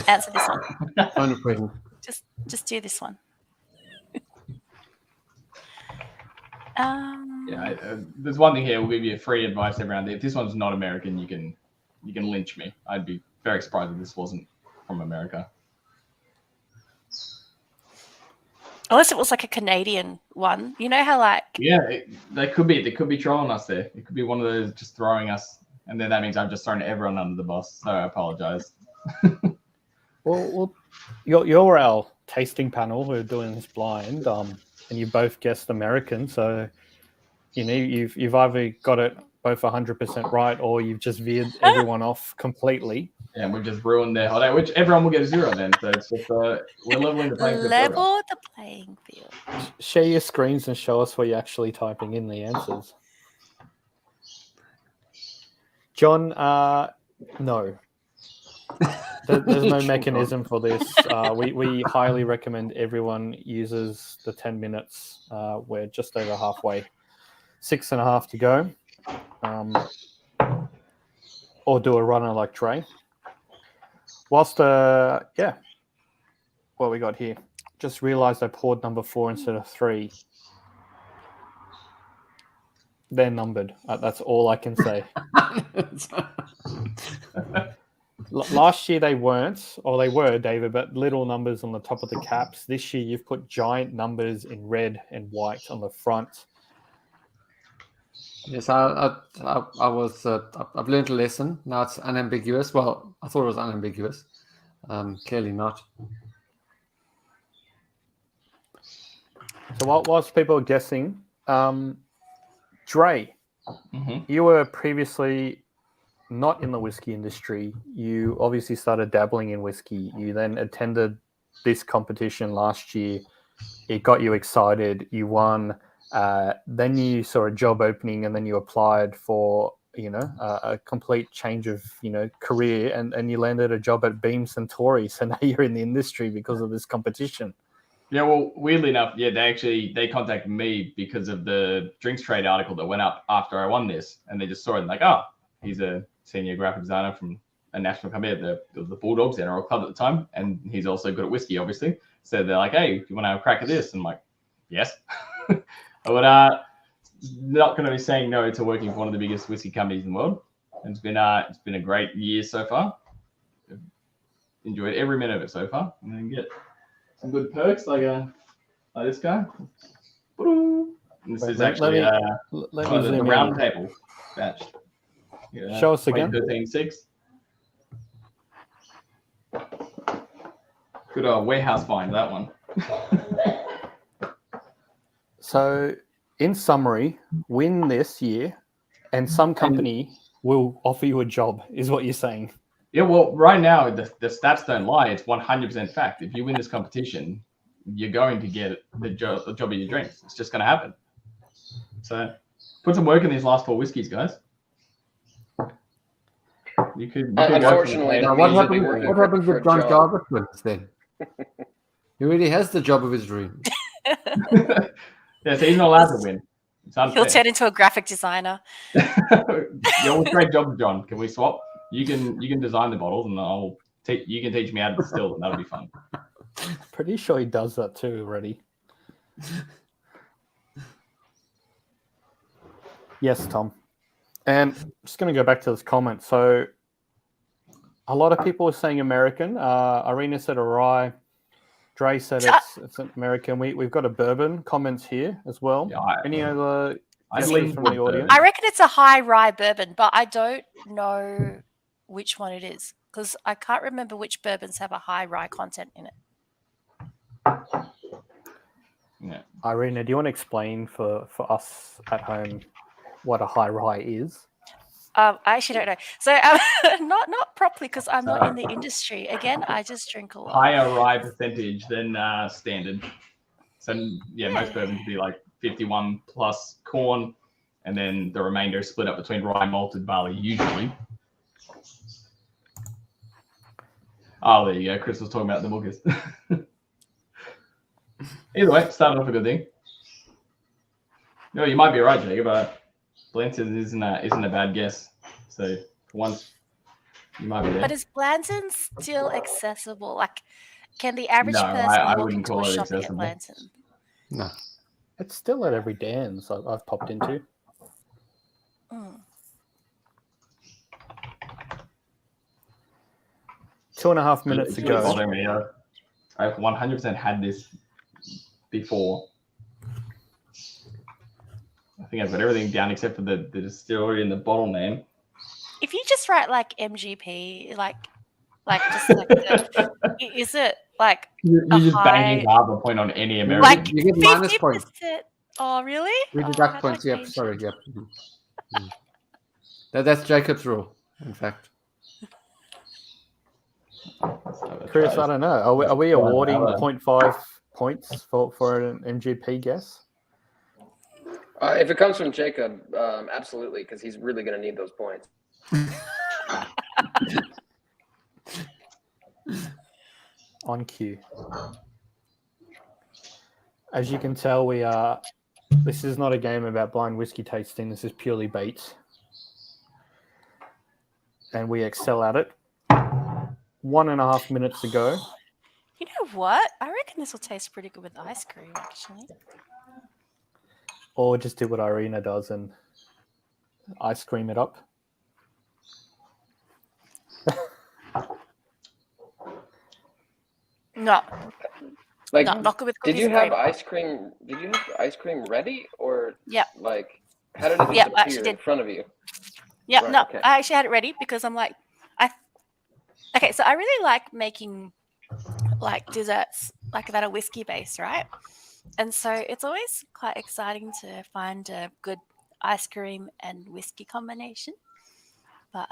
Answer this one. Final question. Just do this one. There's one thing here. We'll give you free advice every round. If this one's not American, you can lynch me. I'd be very surprised if this wasn't from America. Unless it was like a Canadian one. You know how like... Yeah, they could be trolling us there. It could be one of those just throwing us, and then that means I've just thrown everyone under the bus. So I apologize. Well, you're our tasting panel. We're doing this blind, and you both guessed American. So, you've either got it both 100% right, or you've just veered everyone off completely. Yeah, and we've just ruined their holiday, which everyone will get a 0 then. So it's just we're leveling the playing field. Level the playing field. Share your screens and show us where you're actually typing in the answers. John, no. There's no mechanism for this. We highly recommend everyone uses the 10 minutes. We're just over halfway. 6.5 to go. Or do a runner like Dre. Whilst, what we got here. Just realized I poured number 4 instead of 3. They're numbered. That's all I can say. Last year they weren't, or they were, David, but little numbers on the top of the caps. This year you've put giant numbers in red and white on the front. Yes, I was. I've learned a lesson. Now it's unambiguous. Well, I thought it was unambiguous. Clearly not. So whilst people are guessing, Dre, you were previously not in the whiskey industry. You obviously started dabbling in whiskey. You then attended this competition last year. It got you excited. You won. Then you saw a job opening, and then you applied for a complete change of career, and you landed a job at Beam Suntory. So now you're in the industry because of this competition. Yeah, well, weirdly enough, they contacted me because of the drinks trade article that went up after I won this, and they just saw it and like, oh, he's a senior graphic designer from a national company at the Bulldogs NRL club at the time, and he's also good at whiskey, obviously. So they're like, hey, do you want to have a crack at this? And I'm like, yes. But not going to be saying no to working for one of the biggest whiskey companies in the world. And it's been a great year so far. I've enjoyed every minute of it so far, and then get some good perks like this guy. And this is actually the round table batch. Show us again. 13.6. Good warehouse find, that one. So, in summary, win this year, and some company will offer you a job, is what you're saying. Yeah, well, right now, the stats don't lie. It's 100% fact. If you win this competition, you're going to get the job of your dreams. It's just going to happen. So, put some work in these last 4 whiskeys, guys. You could unfortunately, what happens with John Jarvis then? He really has the job of his dreams. Yeah, so he's not allowed to win. He'll turn into a graphic designer. You always great job, John. Can we swap? You can design the bottles, and you can teach me how to distill them. That'll be fun. Pretty sure he does that too already. Yes, Tom. And just going to go back to this comment. So a lot of people are saying American. Irina said a rye. Dre said it's American. We've got a bourbon comments here as well. Yeah, any other guesses from the audience? I reckon it's a high rye bourbon, but I don't know which one it is because I can't remember which bourbons have a high rye content in it. Yeah. Irina, do you want to explain for us at home what a high rye is? I actually don't know. So not properly because I'm not in the industry. Again, I just drink a lot. Higher rye percentage than standard. So most bourbons would be like 51 plus corn, and then the remainder is split up between rye, malted barley usually. Oh, there you go. Chris was talking about the muggers. Either way, started off a good thing. No, you might be right, Jacob, but Blanton isn't a bad guess. So for once, you might be there. But is Blanton still accessible? Like, can the average person walk into a shop and get Blanton? No. It's still at every Dan's I've popped into. 2.5 minutes to go. I've 100% had this before. I think I've got everything down except for the distillery and the bottle name. If you just write like MGP, like just like is it like you just banging Harbour point on any American? Like you get minus points. Oh really? We deduct points. Yep. Sorry. Yep. That's Jacob's rule, in fact. Chris, I don't know. Are we awarding Well, 0.5 points for an MGP guess? If it comes from Jacob, absolutely, because he's really going to need those points. On cue. As you can tell, this is not a game about blind whiskey tasting. This is purely bait. And we excel at it. 1.5 minutes ago. You know what? I reckon this will taste pretty good with ice cream, actually. Or just do what Irina does and ice cream it up. No, Like, not good with did cookies you and have cream. ice cream? Did you have ice cream ready, or Yeah. like how did it just Yeah, I actually appear in did. front of you? Yeah, Right, no, okay. I actually had it ready because I'm like, okay, so I really like making like desserts like that are whiskey based, right? And so it's always quite exciting to find a good ice cream and whiskey combination. But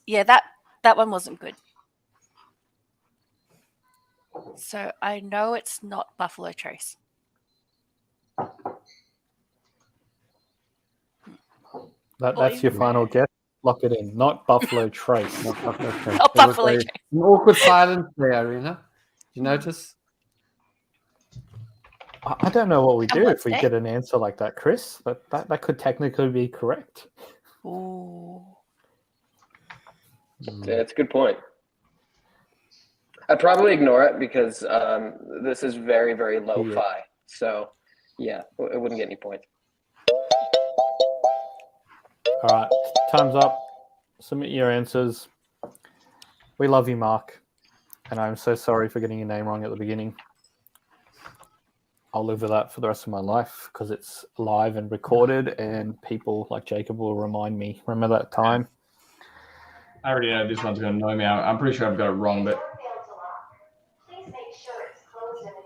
yeah, that one wasn't good. So I know it's not Buffalo Trace. That's your final guess. Lock it in. Not Buffalo Trace. Not Buffalo Trace. Not There was Buffalo a- Trace. An awkward silence there, Arena. Did you notice? I don't know what we do if we what's get an answer like that, Chris. But that could technically be correct. Ooh. Yeah, it's a good point. I'd probably ignore it because this is very, very lo-fi. So, yeah, it wouldn't get any points. All right, time's up. Submit your answers. We love you, Mark. And I'm so sorry for getting your name wrong at the beginning. I'll live with that for the rest of my life because it's live and recorded, and people like Jacob will remind me. Remember that time? I already know this one's going to annoy me. I'm pretty sure I've got it wrong, but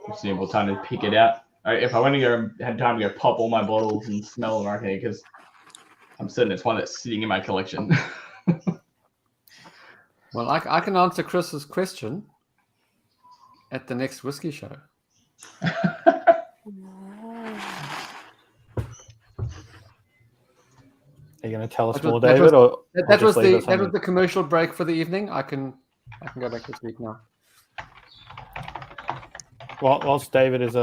it's the ample time to pick it out. If I went to go, had time to go pop all my bottles and smell them, okay, because I'm certain it's one that's sitting in my collection. Well, I can answer Chris's question at the next whiskey show. Are you going to tell us That was- more, that David? Or That just was leave us that on was the commercial break for the evening. I can go back to speak now. Whilst David is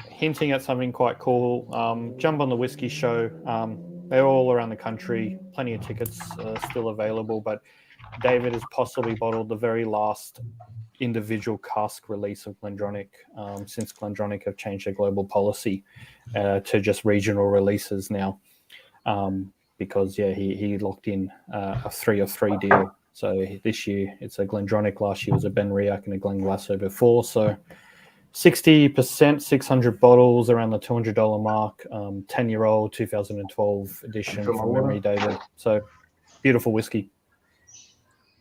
hinting at something quite cool, jump on the whiskey show. They're all around the country. Plenty of tickets still available, but David has possibly bottled the very last individual cask release of Glendronach since Glendronach have changed their global policy to just regional releases now. Because he locked in a 3 of 3 deal. So this year it's a Glendronach, last year was a Ben Riach and a Glenglassaugh before. So 60%, 600 bottles, around the $200 mark. 10-year-old 2012 edition from memory, David. So beautiful whiskey.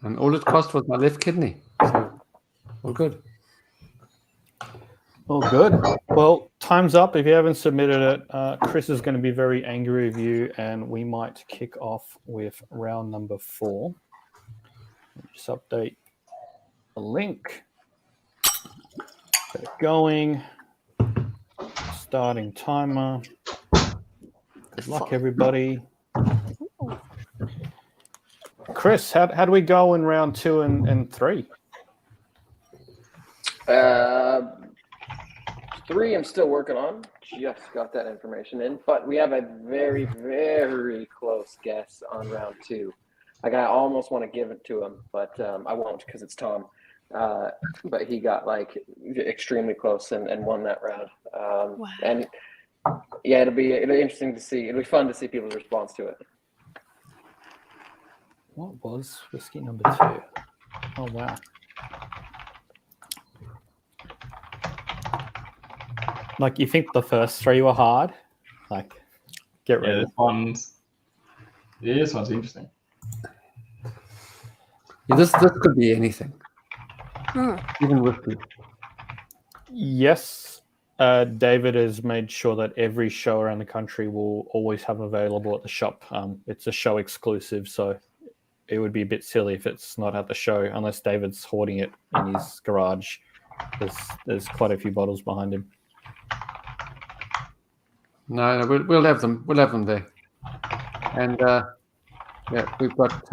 And all it cost was my left kidney. So all good. Oh, good. Well, time's up. If you haven't submitted it, Chris is going to be very angry with you, and we might kick off with round number 4. Just update the link. Get it going. Starting timer. Good luck, everybody. Chris, how do we go in round 2 and 3? 3 I'm still working on. Just got that information in. But we have a very, very close guess on round 2. Like, I almost want to give it to him, but I won't because it's Tom. But he got like extremely close and won that round. Wow. And yeah, it'll be interesting to see. It'll be fun to see people's response to it. What was whiskey number 2? Oh, wow. Like, you think the first 3 were hard? Like, get ready. This one's interesting. Yeah, this could be anything. Mm. Even whiskey. Yes, David has made sure that every show around the country will always have available at the shop. It's a show exclusive, so it would be a bit silly if it's not at the show, unless David's hoarding it in his garage. There's quite a few bottles behind him. No, we'll have them. We'll have them there. And yeah, we've got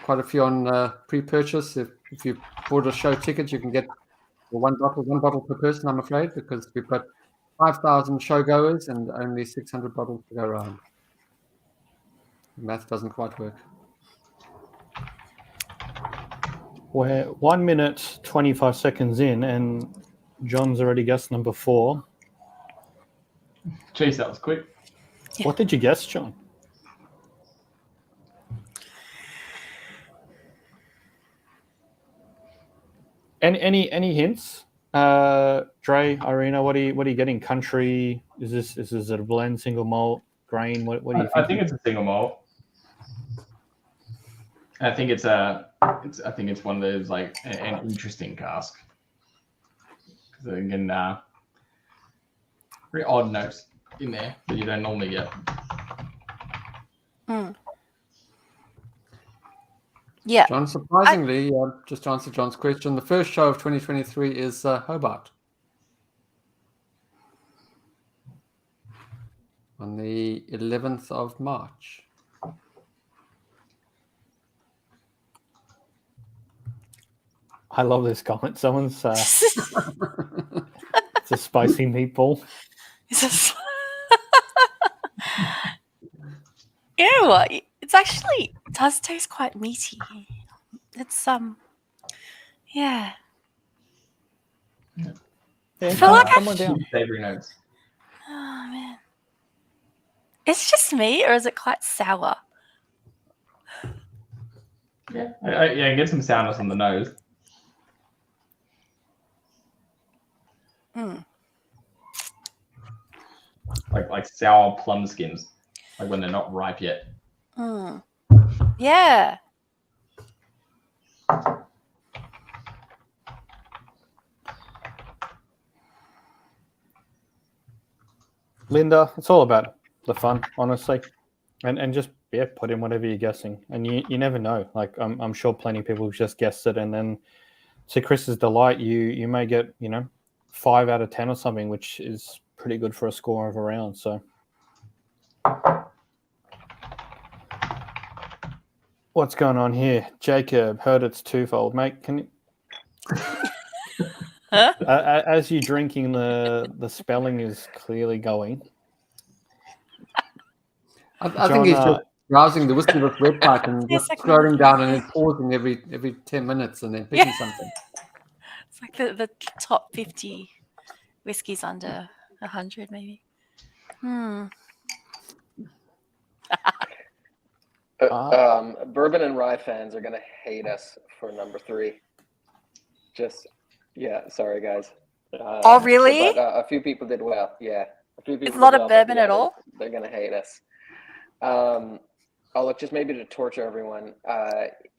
quite a few on pre-purchase. If you bought a show ticket, you can get one bottle per person, I'm afraid, because we've got 5,000 showgoers and only 600 bottles to go around. The math doesn't quite work. We're 1 minute 25 seconds in, and John's already guessed number 4. Jeez, that was quick. Yeah. What did you guess, John? Any hints? Dre, Irina, what are you getting? Country? Is this a blend, single malt, grain? What do you think? I think it's a single malt. I think it's one of those like an interesting cask. Because again, very odd notes in there that you don't normally get. Yeah. John, surprisingly, just to answer John's question, the first show of 2023 is Hobart. On the 11th of March. I love this comment. Someone's it's a spicy meatball. You know what? It's actually does taste quite meaty. It's yeah. Yeah, I feel like come on down. Savory notes. Oh man. It's just me, or is it quite sour? Yeah, I get some sourness on the nose. Like sour plum skins, like when they're not ripe yet. Yeah. Linda, it's all about the fun, honestly, and just put in whatever you're guessing, and you never know. Like I'm sure plenty of people have just guessed it, and then to Chris's delight, you may get 5 out of 10 or something, which is pretty good for a score of a round. So, what's going on here, Jacob? Heard it's twofold, mate. Can you? Huh? As you're drinking, the spelling is clearly going. I think he's just browsing the Whiskey Book website and just scrolling down and then pausing every 10 minutes and then picking something. It's like the top 50 whiskies under 100, maybe. Bourbon and rye fans are going to hate us for number 3. Sorry, guys. Oh, really? But a few people did well. Yeah. A few people It's not did a well, bourbon but at all? They're going to hate us. Look, just maybe to torture everyone,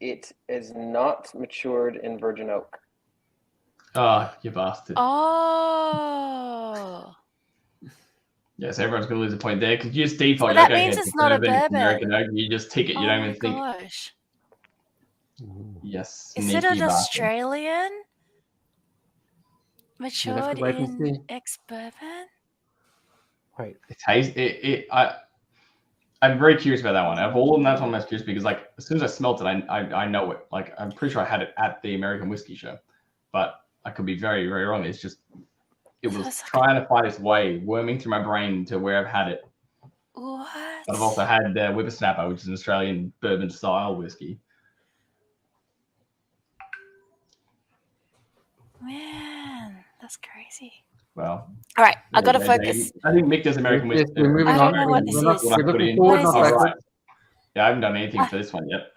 it is not matured in virgin oak. Oh, you bastard. Oh. Yes, everyone's going to lose a point there because you just default. So You're that going means to it's not a bourbon. American oak. You just tick it. You don't even think. Gosh. Yes. Is it an bastard. Australian? Matured wait and see. in ex-bourbon? Wait. I'm very curious about that one. Of all of them, that's one I'm most curious because, like, as soon as I smelt it, I know it. Like, I'm pretty sure I had it at the American Whiskey Show, but I could be very, very wrong. It's just, it was trying to find its way, worming through my brain to where I've had it. What? But I've also had Whippersnapper, which is an Australian bourbon style whiskey. Man, that's crazy. Well, all right, I gotta focus. I think Mick does American whiskey. We're moving I on. don't know what this is. We're looking What forward, is not this? backward. Yeah, I haven't done anything for this one yet.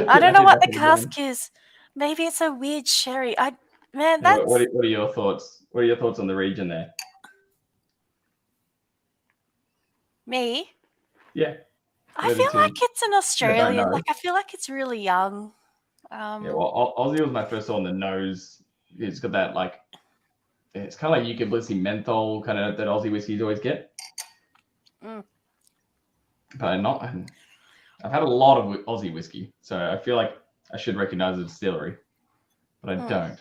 I don't know what the cask is. Maybe it's a weird sherry. That's What are your thoughts? What are your thoughts on the region there? me. Yeah. I feel like it's an Australian. Like I feel like it's really young. Yeah, well, Aussie was my first on the nose. It's got that like it's kind of like Yucca menthol, kind of that Aussie whiskeys always get. Mm. But I've had a lot of Aussie whiskey, so I feel like I should recognize the distillery, but I don't.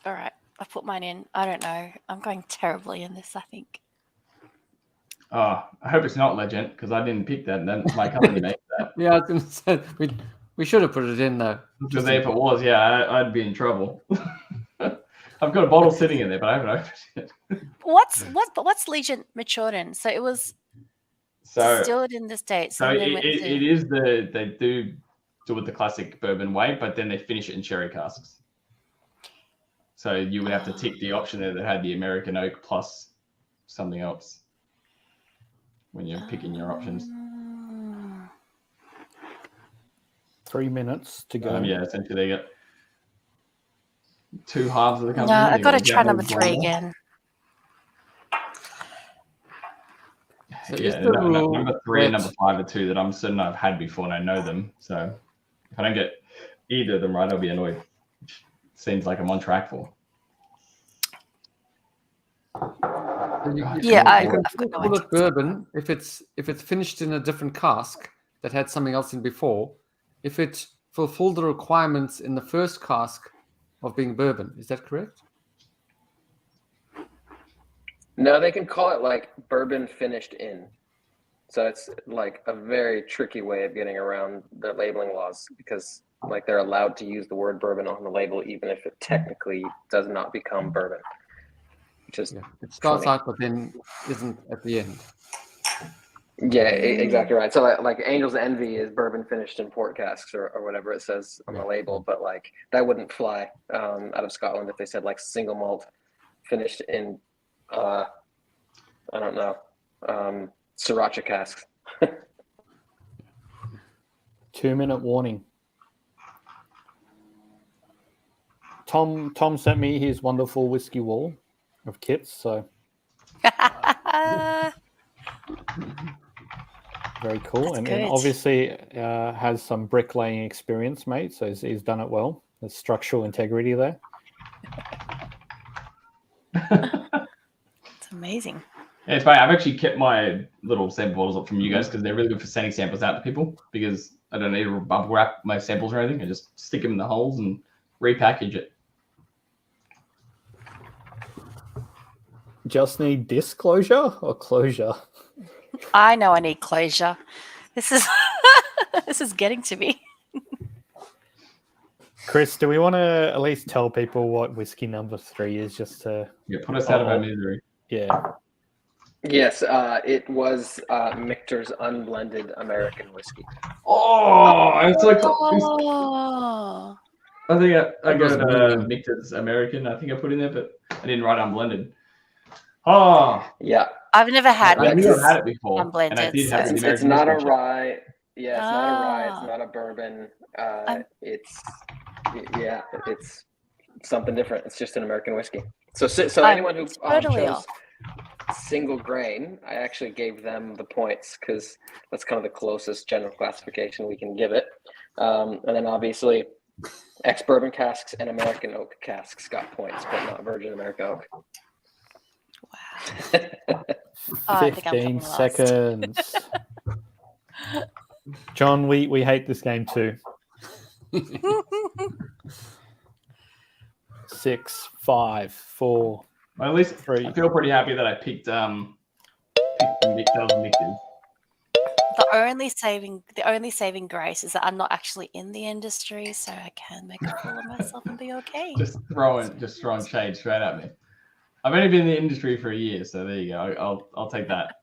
All right, I put mine in. I don't know. I'm going terribly in this, I think. Oh, I hope it's not Legend because I didn't pick that. And then my company makes that. Yeah, I was going to say we should have put it in though. Because if it was, yeah, I'd be in trouble. I've got a bottle sitting in there, but I haven't opened it. What's Legion matured in? So it was distilled in the States. So and then it is they do it the classic bourbon way, but then they finish it in sherry casks. So you would have to tick the option there that had the American oak plus something else when you're picking your options. 3 minutes to go. Yeah, essentially they get 2 halves of the company. No, I got to try number 3 again. Yeah, number 3 and number 5 are 2 that I'm certain I've had before and I know them. So if I don't get either of them right, I'll be annoyed. Which seems like I'm on track for. I've got no idea. Bourbon if it's finished in a different cask that had something else in before, if it fulfilled the requirements in the first cask of being bourbon. Is that correct? No, they can call it like bourbon finished in. So it's like a very tricky way of getting around the labeling laws because like they're allowed to use the word bourbon on the label even if it technically does not become bourbon. Just it starts out but then isn't at the end. Yeah, exactly right. So like Angel's Envy is bourbon finished in port casks or whatever it says on the label, but like that wouldn't fly out of Scotland if they said like single malt finished in I don't know sriracha casks. 2-minute warning. Tom sent me his wonderful whiskey wall of kits, so very cool. And obviously has some bricklaying experience, mate. So he's done it well. There's structural integrity there. It's amazing. Yeah, it's funny. I've actually kept my little sample bottles up from you guys because they're really good for sending samples out to people because I don't need to bubble wrap my samples or anything. I just stick them in the holes and repackage it. Just need disclosure or closure? I know I need closure. This is this is getting to me. Chris, do we want to at least tell people what whiskey number 3 is just to put us out of our misery? Yeah. Yes, it was Michter's unblended American whiskey. Oh, it's like Oh. I think I got Michter's American. I think I put in there, but I didn't write unblended. Oh, yeah. I've never had I knew I've had it before. unblended. And I did have the It's American not a whiskey. rye. Yeah, it's not a rye. It's not a bourbon. It's something different. It's just an American whiskey. So anyone who chose single grain, I actually gave them the points because that's kind of the closest general classification we can give it. And then obviously, ex-bourbon casks and American oak casks got points, but not virgin American oak. Wow. 15 seconds. John, we hate this game too. 6, 5, 4. Well, at least 3. I feel pretty happy that I picked the Michter's. The only saving grace is that I'm not actually in the industry, so I can make a fool of myself and be okay. Just throwing shade straight at me. I've only been in the industry for a year, so there you go. I'll take that.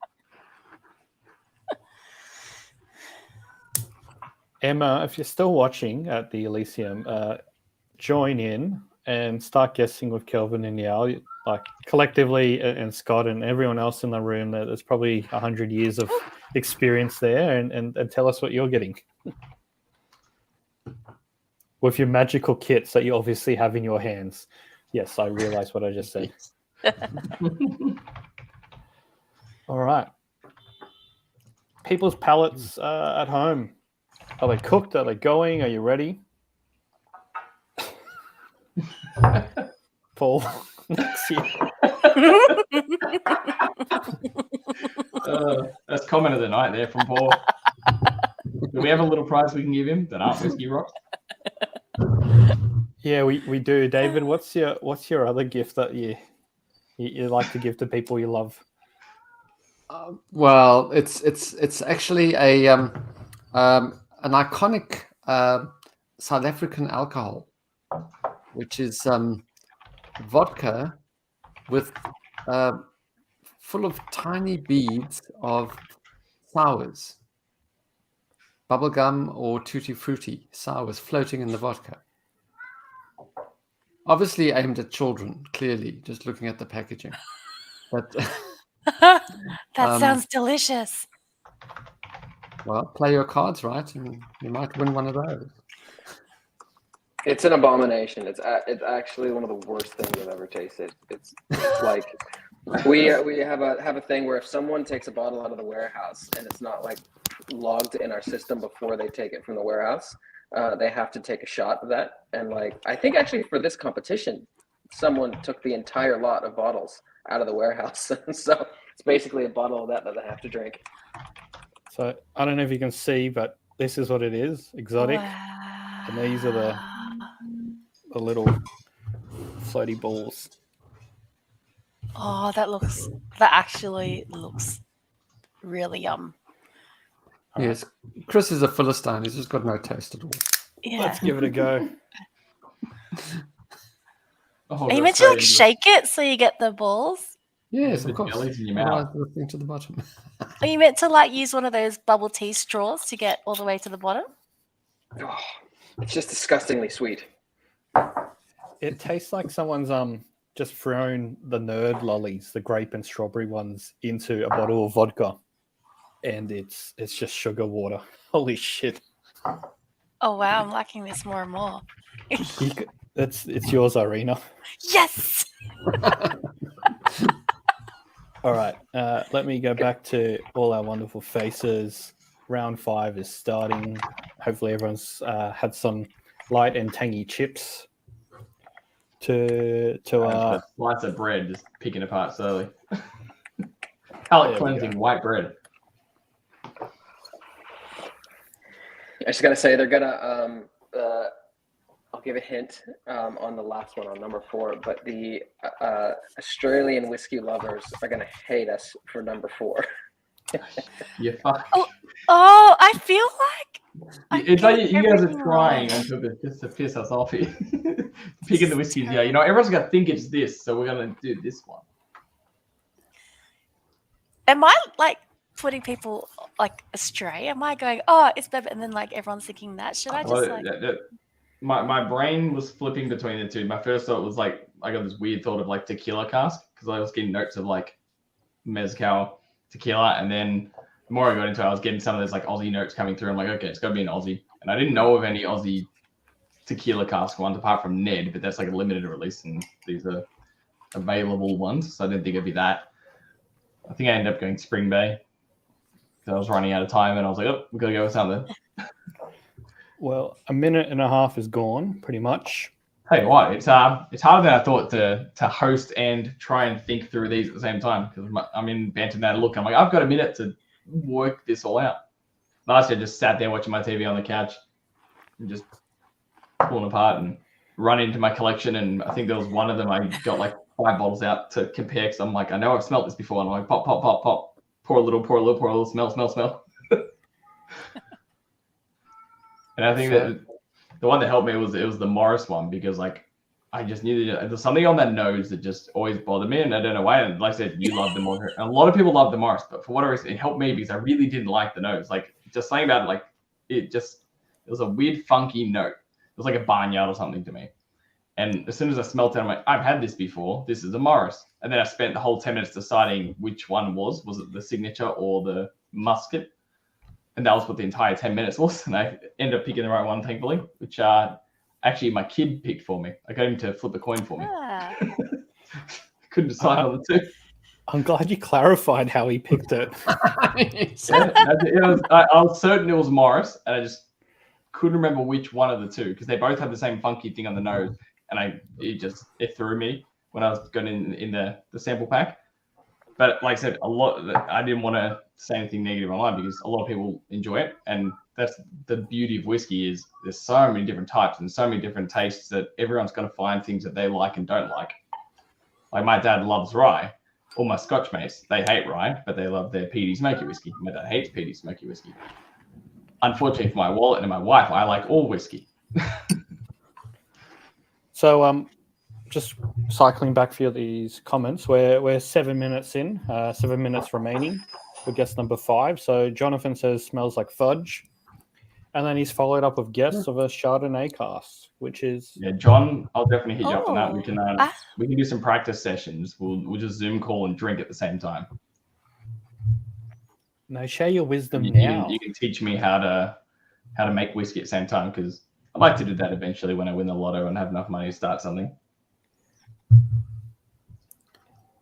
Emma, if you're still watching at the Elysium, join in and start guessing with Kelvin and Yao. Like collectively, and Scott and everyone else in the room, there's probably 100 years of experience there, and tell us what you're getting with your magical kits that you obviously have in your hands. Yes, I realize what I just said. All right. People's palates at home. Are they cooked? Are they going? Are you ready? Paul, next year. That's comment of the night there from Paul. Do we have a little prize we can give him that aren't whiskey rocks? Yeah, we do. David, what's your other gift that you like to give to people you love? Well, it's actually an iconic South African alcohol, which is vodka with full of tiny beads of sours, bubblegum or tutti frutti sours floating in the vodka. Obviously aimed at children, clearly, just looking at the packaging. But that sounds delicious. well, play your cards right, and you might win one of those. It's an abomination. It's actually one of the worst things I've ever tasted. It's like we have a thing where if someone takes a bottle out of the warehouse and it's not like logged in our system before they take it from the warehouse, they have to take a shot of that. And like I think actually for this competition, someone took the entire lot of bottles out of the warehouse. So it's basically a bottle of that they have to drink. So I don't know if you can see, but this is what it is, exotic. Wow. And these are the little floaty balls. Oh, that actually looks really yum. Yes, Chris is a Philistine. He's just got no taste at all. Yeah. Let's give it a go. Oh, Are you meant to like shake it so you get the balls? Yes, The of course. jellies in your mouth. The thing to the bottom. Are you meant to like use one of those bubble tea straws to get all the way to the bottom? Oh, it's just disgustingly sweet. It tastes like someone's just thrown the nerd lollies, the grape and strawberry ones, into a bottle of vodka, and it's just sugar water. Holy shit! Oh wow, I'm liking this more and more. It's yours, Irina. Yes. All right, let me go back to all our wonderful faces. Round 5 is starting. Hopefully everyone's had some light and tangy chips to a slice of bread just picking apart slowly. Palate cleansing white bread. I just gotta say they're gonna I'll give a hint on the last one on number 4, but the Australian whiskey lovers are gonna hate us for number 4. You fuck. Oh, I feel like It's like you guys are trying on purpose just to piss us off here. Picking the whiskeys, yeah. You know, everyone's gonna think it's this, so we're gonna do this one. Am I like putting people like astray? Am I going, oh, it's better, and then like everyone's thinking that? Should I just My brain was flipping between the two. My first thought was like I got this weird thought of like tequila cask because I was getting notes of like mezcal, tequila, and then the more I got into it, I was getting some of those like Aussie notes coming through. I'm like, okay, it's got to be an Aussie, and I didn't know of any Aussie tequila cask ones apart from Ned, but that's like a limited release, and these are available ones, so I didn't think it'd be that. I think I ended up going Spring Bay because I was running out of time, and I was like, oh, we gotta go with something. Well, a minute and a half is gone, pretty much. Tell you what, it's harder than I thought to host and try and think through these at the same time because I'm in banter mad look. I'm like, I've got a minute to work this all out. Last year, I just sat there watching my TV on the couch and just pulling apart and run into my collection. And I think there was one of them I got like 5 bottles out to compare because I'm like, I know I've smelt this before. And I'm like, pop, pop, pop, pop, pour a little, smell. And I think that the one that helped me was the Morris one because like I just knew that there's something on that nose that just always bothered me, and I don't know why. And like I said, you love the Morris. A lot of people love the Morris, but for whatever reason, it helped me because I really didn't like the nose. Like just something about it, like it was a weird, funky note. It was like a barnyard or something to me. And as soon as I smelled it, I'm like, I've had this before. This is a Morris. And then I spent the whole 10 minutes deciding which one was it the signature or the musket? And that was what the entire 10 minutes was. And I ended up picking the right one, thankfully, which actually my kid picked for me. I got him to flip a coin for me. Ah. Couldn't decide on the two. I'm glad you clarified how he picked it. I was certain it was Morris, and I just couldn't remember which one of the two because they both had the same funky thing on the nose. and it threw me when I was going in the sample pack. But like I said, I didn't want to say anything negative online because a lot of people enjoy it, and that's the beauty of whiskey is there's so many different types and so many different tastes that everyone's going to find things that they like and don't like. Like my dad loves rye. All my Scotch mates, they hate rye, but they love their peaty smoky whiskey. My dad hates peaty smoky whiskey. Unfortunately for my wallet and my wife, I like all whiskey. So, just cycling back for these comments, we're 7 minutes in, 7 minutes remaining for guest number 5. So Jonathan says smells like fudge, and then he's followed up with guests of a Chardonnay cast, which is John, I'll definitely hit you up on that. Oh. We can do some practice sessions. We'll just Zoom call and drink at the same time. no, share your wisdom You now. can teach me how to make whiskey at the same time, because I'd like to do that eventually when I win the lotto and have enough money to start something.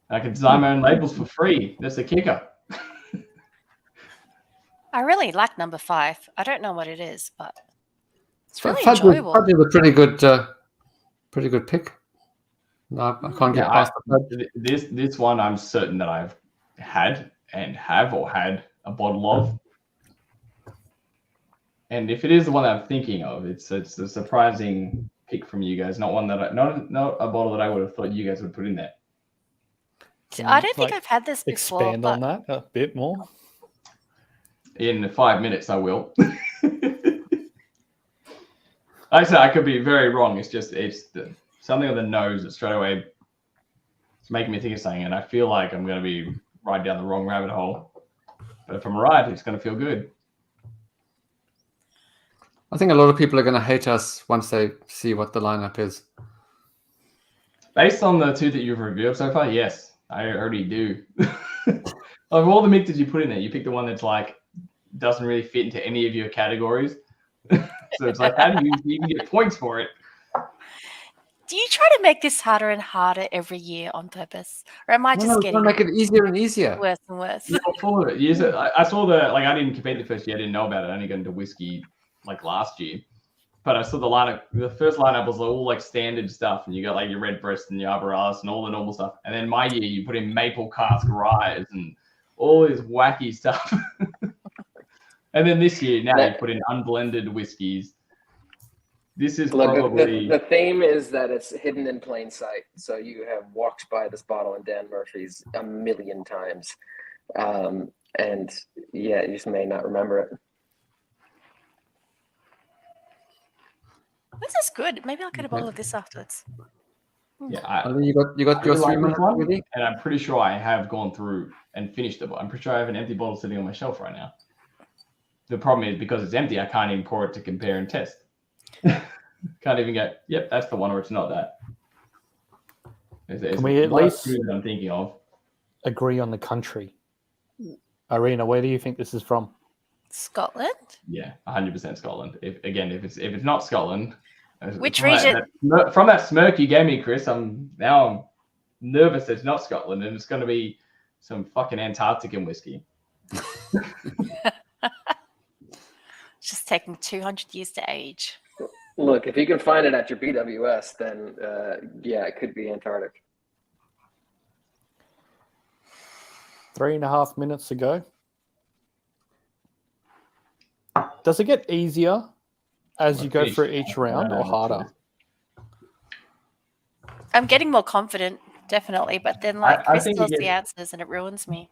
I can design my own labels for free. That's the kicker. I really like number 5. I don't know what it is, but it's really Fudge enjoyable. is a pretty good pick. No, I can't get past the fudge. This one I'm certain that I've had a bottle of. And if it is the one that I'm thinking of, it's a surprising pick from you guys. Not one that not a bottle that I would have thought you guys would put in there. I don't think Like, I've had this before. Expand but on that a bit more. In 5 minutes, I will. I said I could be very wrong. It's something on the nose that straight away it's making me think of something, and I feel like I'm going to be right down the wrong rabbit hole. But if I'm right, it's going to feel good. I think a lot of people are going to hate us once they see what the lineup is. Based on the 2 that you've reviewed so far, yes, I already do. Of all the mixes you put in there, you pick the one that's like doesn't really fit into any of your categories. So it's like, how do you even get points for it? do you try to make this harder and harder every year on purpose? Or am I just No, getting make it easier and easier. worse and worse? You're full of it. Yes, I saw I didn't compete the first year. I didn't know about it. I only got into whiskey like last year. But I saw the lineup. The first lineup was all like standard stuff, and you got like your Redbreast and your Aberlour and all the normal stuff. And then my year, you put in maple cask rye and all this wacky stuff. And then this year, now you put in unblended whiskies. This is probably the theme is that it's hidden in plain sight. So you have walked by this bottle in Dan Murphy's a million times, and yeah, you just may not remember it. This is good. Maybe I'll get a bottle of this afterwards. yeah. You got your 3 minutes already? And I'm pretty sure I have gone through and finished it. I'm pretty sure I have an empty bottle sitting on my shelf right now. The problem is because it's empty, I can't even pour it to compare and test. Can't even go, yep, that's the one, or it's not that. Can we at least that I'm thinking of? agree on the country? Irina, where do you think this is from? Scotland? Yeah, 100% Scotland. If it's not Scotland, Which from region? From that smirk you gave me, Chris, I'm nervous that it's not Scotland, and it's going to be some fucking Antarctican whiskey. Just taking 200 years to age. Look, if you can find it at your BWS, then yeah, it could be Antarctic. 3.5 minutes ago. Does it get easier as you go through each round or harder? I'm getting more confident, definitely, but then I Chris think tells you the get- answers and it ruins me.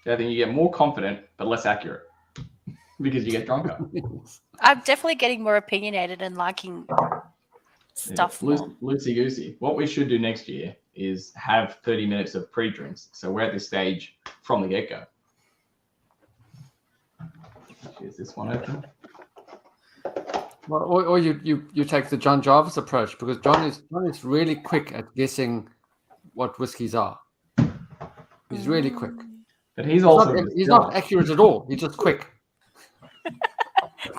I think you get more confident, but less accurate because you get drunker. I'm definitely getting more opinionated and liking stuff more. Loosey goosey. What we should do next year is have 30 minutes of pre-drinks. So we're at this stage from the get-go. Is this one open? Well, or you take the John Jarvis approach, because John is really quick at guessing what whiskies are. He's really quick. But he's also He's not accurate at all. He's just quick.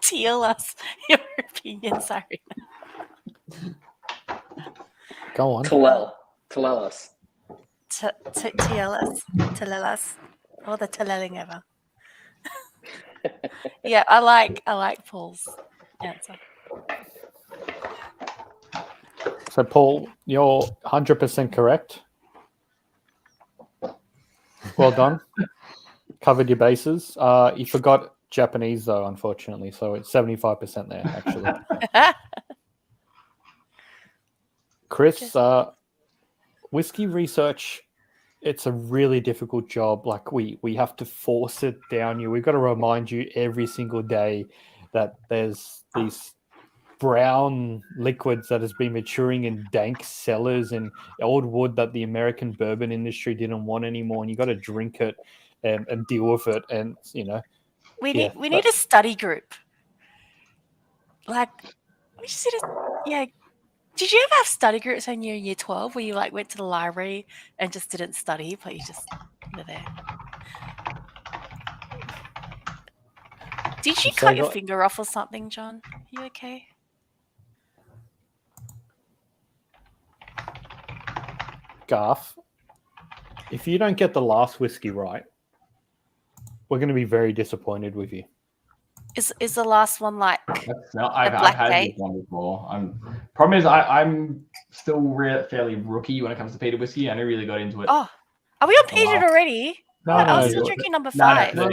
Tell us your opinions, sorry. Go on. Tell us. Tell us. All the telling ever. Yeah, I like Paul's answer. So, Paul, you're 100% correct. Well done. Covered your bases. You forgot Japanese, though, unfortunately. So it's 75% there, actually. Chris, whiskey research, it's a really difficult job. Like we have to force it down you. We've got to remind you every single day that there's these brown liquids that has been maturing in dank cellars and old wood that the American bourbon industry didn't want anymore, and you got to drink it and deal with it. And we need a study group. Like we just need a Did you ever have study groups when you were in year 12 where you like went to the library and just didn't study, but you just were there? Did you cut your finger off or something, John? Are you okay? Garth, if you don't get the last whiskey right, we're going to be very disappointed with you. Is the last one like I've had this one before. Problem is I'm still fairly rookie when it comes to peated whiskey. I never really got into it. Oh, are we on peated already? No, I was still drinking number 5. No.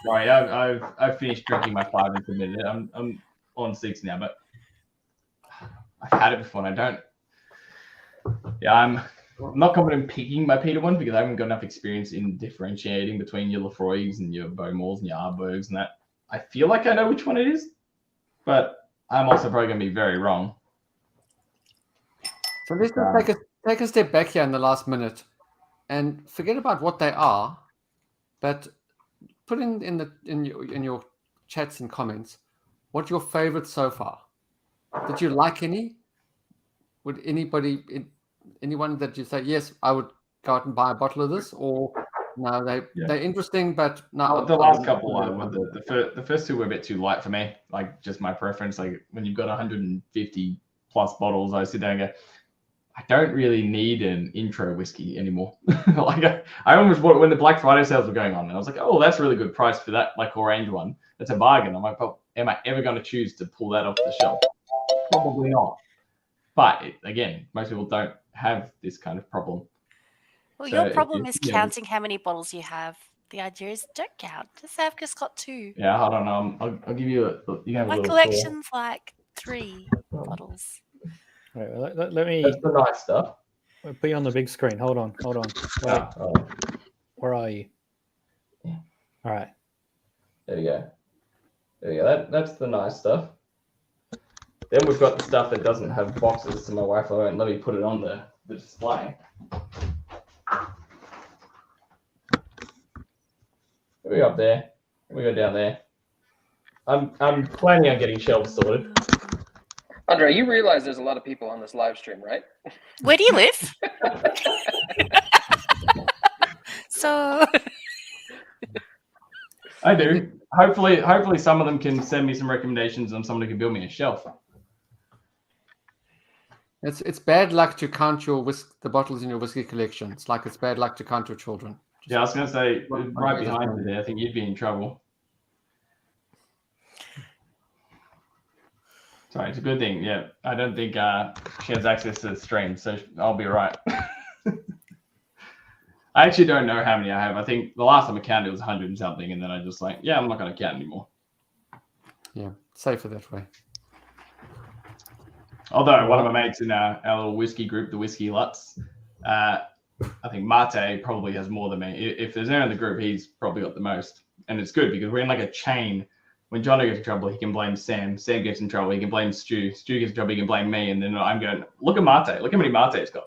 Sorry, I've finished drinking my 5 and submitted it. I'm on 6 now, but I've had it before and I don't. Yeah, I'm not confident in picking my peated one because I haven't got enough experience in differentiating between your Lafroigs and your Beaumont's and your Ardbegs and that. I feel like I know which one it is, but I'm also probably going to be very wrong. So let's take a step back here in the last minute and forget about what they are, but put in your chats and comments what your favorite so far. Did you like any? Would anyone that you say yes, I would go out and buy a bottle of this, or no, they're interesting, but no. The last couple, the first 2 were a bit too light for me. Like just my preference. Like when you've got 150 plus bottles, I sit there and go, I don't really need an intro whiskey anymore. Like I almost bought it when the Black Friday sales were going on, and I was like, oh, that's a really good price for that like orange one. That's a bargain. I'm like, well, am I ever going to choose to pull that off the shelf? Probably not. But again, most people don't have this kind of problem. Well, your problem is counting how many bottles you have. The idea is don't count. Just say I've just got 2. Yeah, hold on. I'll give you my collection's like 3 bottles. Right, let me. That's the nice stuff. I'll put you on the big screen. Hold on. Where are you? Yeah. All right. There we go. That's the nice stuff. Then we've got the stuff that doesn't have boxes, so my wife won't let me put it on the display. Here we go up there. Here we go down there. I'm planning on getting shelves sorted. Andre, you realize there's a lot of people on this live stream, right? Where do you live? So I do. Hopefully some of them can send me some recommendations on someone who can build me a shelf. It's bad luck to count the bottles in your whiskey collection. It's like it's bad luck to count your children. Yeah, I was going to say, right behind you there, I think you'd be in trouble. Sorry, it's a good thing. Yeah, I don't think she has access to the stream, so I'll be right. I actually don't know how many I have. I think the last time I counted it was 100 and something, and then I just like, yeah, I'm not going to count anymore. Yeah, safer that way. Although one of my mates in our little whiskey group, the Whiskey Lutz, I think Mate probably has more than me. If there's anyone in the group, he's probably got the most. And it's good because we're in like a chain. When Johnny gets in trouble, he can blame Sam. Sam gets in trouble, he can blame Stu. Stu gets in trouble, he can blame me. And then I'm going, look at Mate. Look how many Mate's got.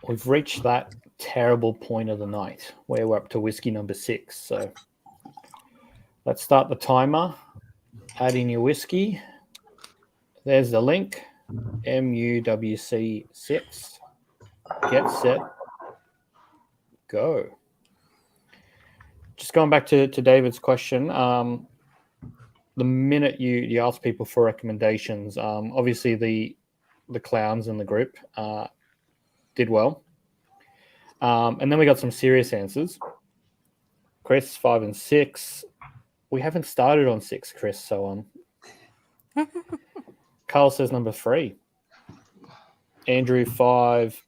We've reached that terrible point of the night where we're up to whiskey number 6. So let's start the timer. Add in your whiskey. There's the link. MUWC 6. Get set. Go. Just going back to David's question. The minute you ask people for recommendations, obviously the clowns in the group did well. And then we got some serious answers. Chris, 5 and 6. We haven't started on 6, Chris, so Carl says number 3. Andrew 5.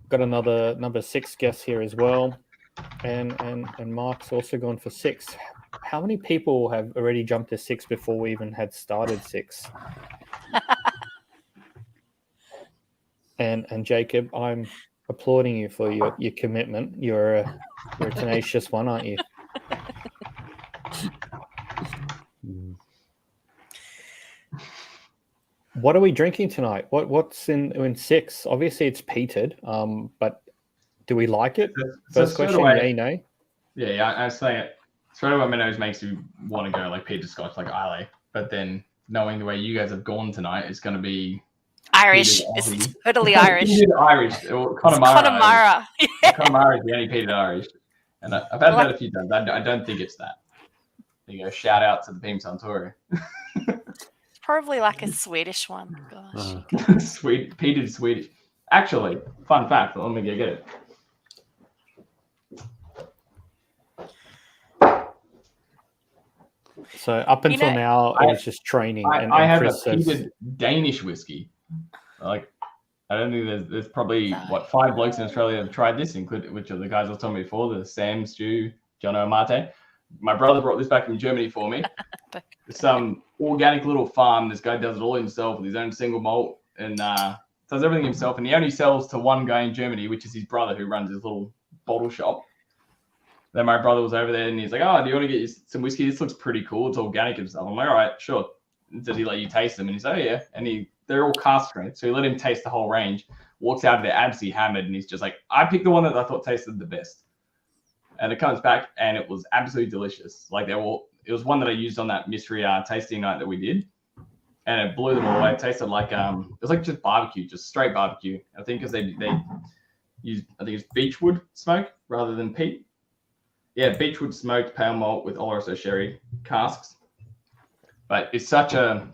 Got another number 6 guess here as well. And Mark's also gone for 6. How many people have already jumped to 6 before we even had started 6? And Jacob, I'm applauding you for your commitment. You're a tenacious one, aren't you? What are we drinking tonight? What's in 6? Obviously, it's peated. But do we like it? First question, yay, nay? Yeah, I was saying it. Straight away, my nose makes you want to go like peated Scotch, like Islay. But then knowing the way you guys have gone tonight, it's going to be Irish. It's totally Irish. Irish. Connemara. Connemara. Connemara is the only peated Irish. And I've had that a few times. I don't think it's that. There you go. Shout out to the Beam Suntory. It's probably like a Swedish one. Gosh. Peated Swedish. Actually, fun fact. Let me get it. So up until now, I was just training. I have a peated Danish whiskey. Like, I don't think there's probably 5 blokes in Australia have tried this, including which are the guys I was telling me before, the Sam, Stu, Jono, and Mate. My brother brought this back from Germany for me. Some organic little farm. This guy does it all himself with his own single malt and does everything himself. And he only sells to one guy in Germany, which is his brother, who runs his little bottle shop. Then my brother was over there and he's like, "Oh, do you want to get some whiskey? This looks pretty cool. It's organic and stuff." I'm like, "All right, sure." And does he let you taste them? And he's like, "Oh, yeah." And they're all cask strength. So he let him taste the whole range, walks out of there absolutely hammered. And he's just like, "I picked the one that I thought tasted the best." And it comes back and it was absolutely delicious. Like it was one that I used on that mystery tasting night that we did. And it blew them all away. It tasted like, it was like just barbecue, just straight barbecue. I think because they use, I think it's beechwood smoke rather than peat. Yeah, beechwood smoked pale malt with Oloroso sherry casks. But it's such a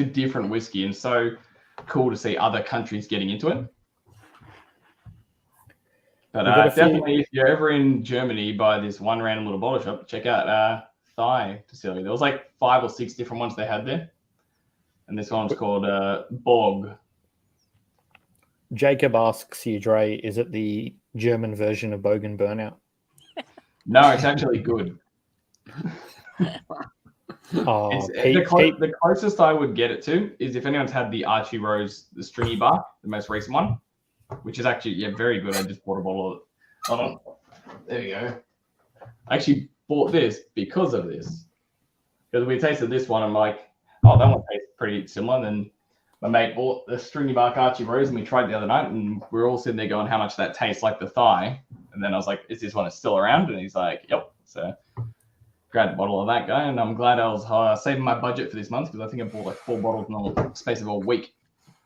different whiskey and so cool to see other countries getting into it. But definitely, if you're ever in Germany by this one random little bottle shop, check out Thai Distillery. There was like 5 or 6 different ones they had there. And this one's called Bog. Jacob asks you, Dre, is it the German version of Bogan Burnout? No, it's actually good. The closest I would get it to is if anyone's had the Archie Rose, the stringy bar, the most recent one, which is actually very good. I just bought a bottle of it. Hold on. There you go. I actually bought this because of this. Because we tasted this one, I'm like, oh, that one tastes pretty similar. And then my mate bought the stringy bark Archie Rose and we tried it the other night and we were all sitting there going, how much that tastes like the Thai. And then I was like, is this one still around? And he's like, yep. So grabbed a bottle of that guy and I'm glad I was saving my budget for this month because I think I bought like 4 bottles in the space of a week.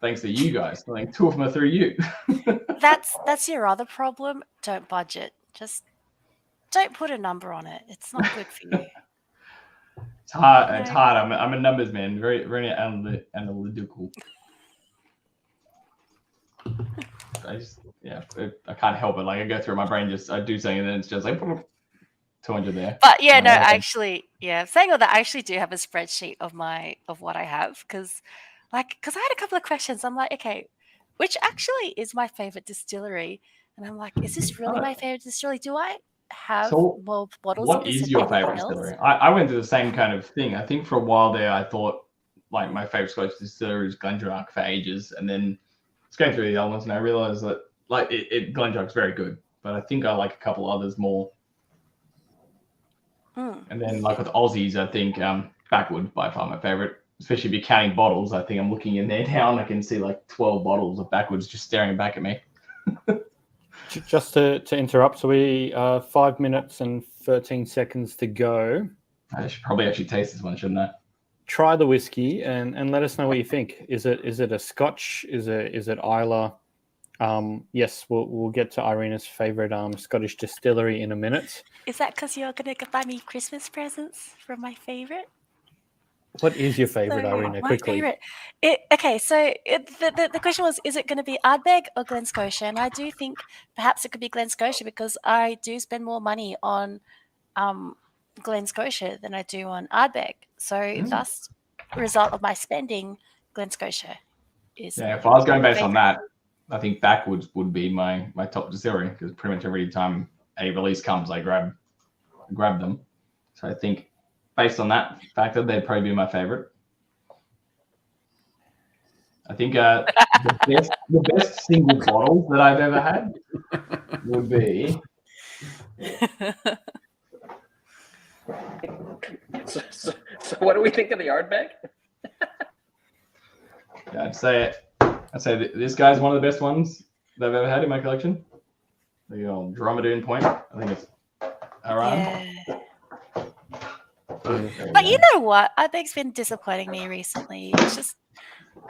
Thanks to you guys. I think 2 of them are through you. That's your other problem. Don't budget. Just don't put a number on it. It's not good for you. It's hard. Okay. It's hard. I'm a numbers man. Very, very analytical. I can't help it. Like I go through my brain, I do something, and then it's just like 200 there. But yeah, no, actually, yeah. Saying all that, I actually do have a spreadsheet of what I have because I had a couple of questions. I'm like, okay, which actually is my favorite distillery? And I'm like, is this really my favorite distillery? Do I have more bottles? What is your favorite distillery? I went through the same kind of thing. I think for a while there, I thought like my favorite Scotch distillery was Glendronach for ages, and then it's going through the other ones, and I realized that like Glendronach's very good, but I think I like a couple others more. And then like with Aussies, I think Backwood by far my favorite. Especially if you're counting bottles, I think I'm looking in there now and I can see like 12 bottles of Backwoods just staring back at me. Just to interrupt, so we 5 minutes and 13 seconds to go. I should probably actually taste this one, shouldn't I? Try the whiskey and let us know what you think. Is it a Scotch? Is it Islay? Yes, we'll get to Irina's favorite Scottish distillery in a minute. Is that because you're gonna buy me Christmas presents from my favorite? What is your favorite, Irina? Quickly. Favorite. The question was, is it going to be Ardbeg or Glen Scotia? And I do think perhaps it could be Glen Scotia because I do spend more money on Glen Scotia than I do on Ardbeg. So thus, result of my spending, Glen Scotia is. Yeah, if I was going based on that, I think Backwoods would be my top distillery because pretty much every time a release comes, I grab them. So I think based on that factor, they'd probably be my favorite. I think the best single bottles that I've ever had would be. So what do we think of the Ardbeg? Yeah, I'd say this guy's one of the best ones that I've ever had in my collection. The old Dromadoon Point. I think it's around. Yeah. But you know what? Ardbeg's been disappointing me recently. It's just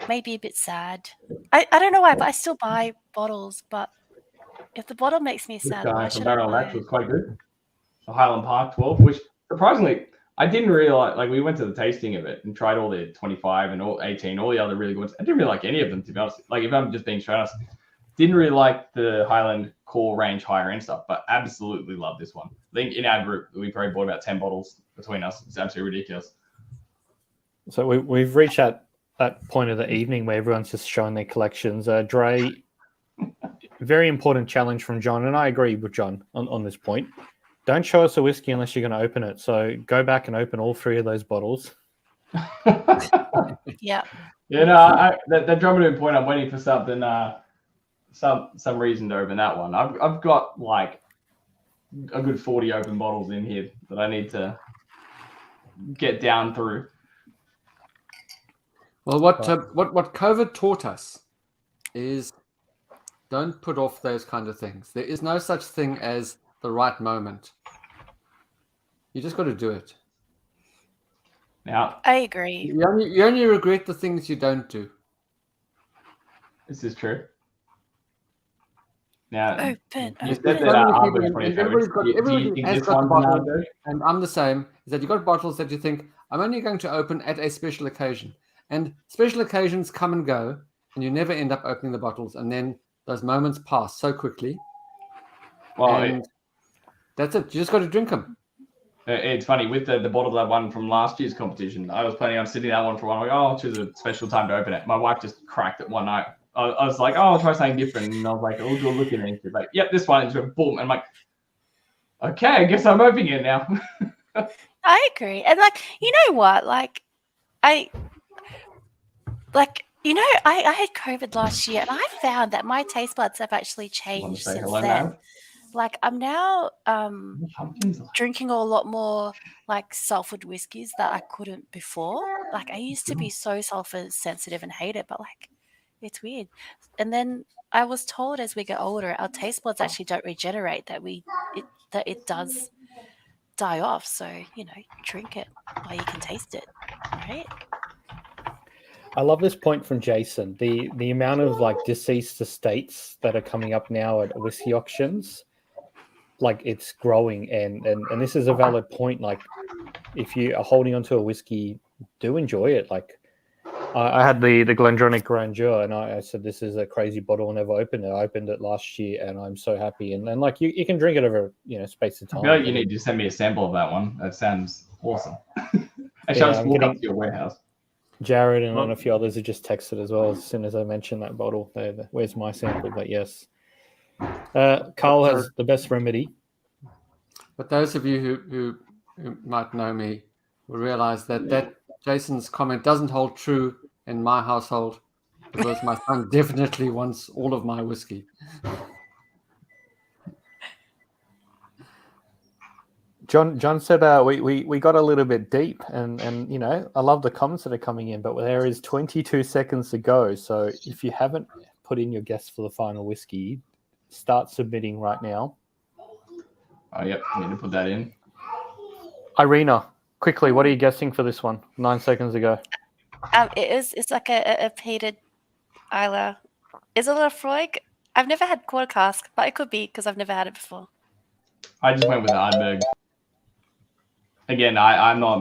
made me a bit sad. I don't know why, but I still buy bottles. But if the bottle makes me This sad, guy why from should I Barrel buy Latch it? was quite good. The Highland Park 12, which surprisingly I didn't really like. Like we went to the tasting of it and tried all the 25 and all 18, all the other really good ones. I didn't really like any of them, to be honest. Like if I'm just being straight honest, didn't really like the Highland core range higher end stuff, but absolutely love this one. I think in our group we probably bought about 10 bottles between us. It's absolutely ridiculous. So we've reached that point of the evening where everyone's just showing their collections. Dre, very important challenge from John, and I agree with John on this point. Don't show us a whiskey unless you're going to open it. So go back and open all 3 of those bottles. Yeah. You know, that Dromadoon Point, I'm waiting for something, some reason to open that one. I've got like a good 40 open bottles in here that I need to get down through. Well, what COVID taught us is don't put off those kind of things. There is no such thing as the right moment. You just got to do it. Now, I agree. You only regret the things you don't do. this is true. Now, Open. you said There's that so many Ardbeg people, 20 and favorites. Do everybody you think has this got the one's an bottle, Ardbeg? and I'm the same. Is that you got bottles that you think I'm only going to open at a special occasion, and special occasions come and go, and you never end up opening the bottles, and then those moments pass so quickly. Well, and that's it. You just got to drink them. it's funny with the bottle that I won from last year's competition. I was planning on sitting that one for one. Like, oh, I'll choose a special time to open it. My wife just cracked it one night. I was like, oh, I'll try something different. And I was like, oh, do a look at it. And she's like, yep, this one. And she went, boom. And I'm like, okay, I guess I'm opening it now. I agree. And you know what? I had COVID last year, and I found that my taste buds have actually changed since then. Man? I'm now Pumpkins. drinking a lot more sulfured whiskies that I couldn't before. I used to be so sulfur sensitive and hate it, but it's weird. And then I was told as we get older, our taste buds actually don't regenerate, that it does die off. So, drink it while you can taste it, right? I love this point from Jason. The amount of deceased estates that are coming up now at whiskey auctions, it's growing, and this is a valid point. If you are holding onto a whiskey, do enjoy it. I had the Glendronach Grandeur, and I said this is a crazy bottle. I never opened it. I opened it last year, and I'm so happy. And you can drink it over space of time. I feel like you need to send me a sample of that one. That sounds awesome. Actually, I'll just walk up to your warehouse. Jared and a few others have just texted as well as soon as I mentioned that bottle. Where's my sample? But yes, Carl has the best remedy. But those of you who might know me will realize that Jason's comment doesn't hold true in my household, because my son definitely wants all of my whiskey. John said we got a little bit deep, and I love the comments that are coming in, but there is 22 seconds to go. So if you haven't put in your guess for the final whiskey, start submitting right now. Oh, yep, I need to put that in. Irina, quickly, what are you guessing for this one? 9 seconds ago. It's like a peated Isla. Is it a Lafroig? I've never had quarter cask, but it could be because I've never had it before. I just went with the Ardbeg. Again, I'm not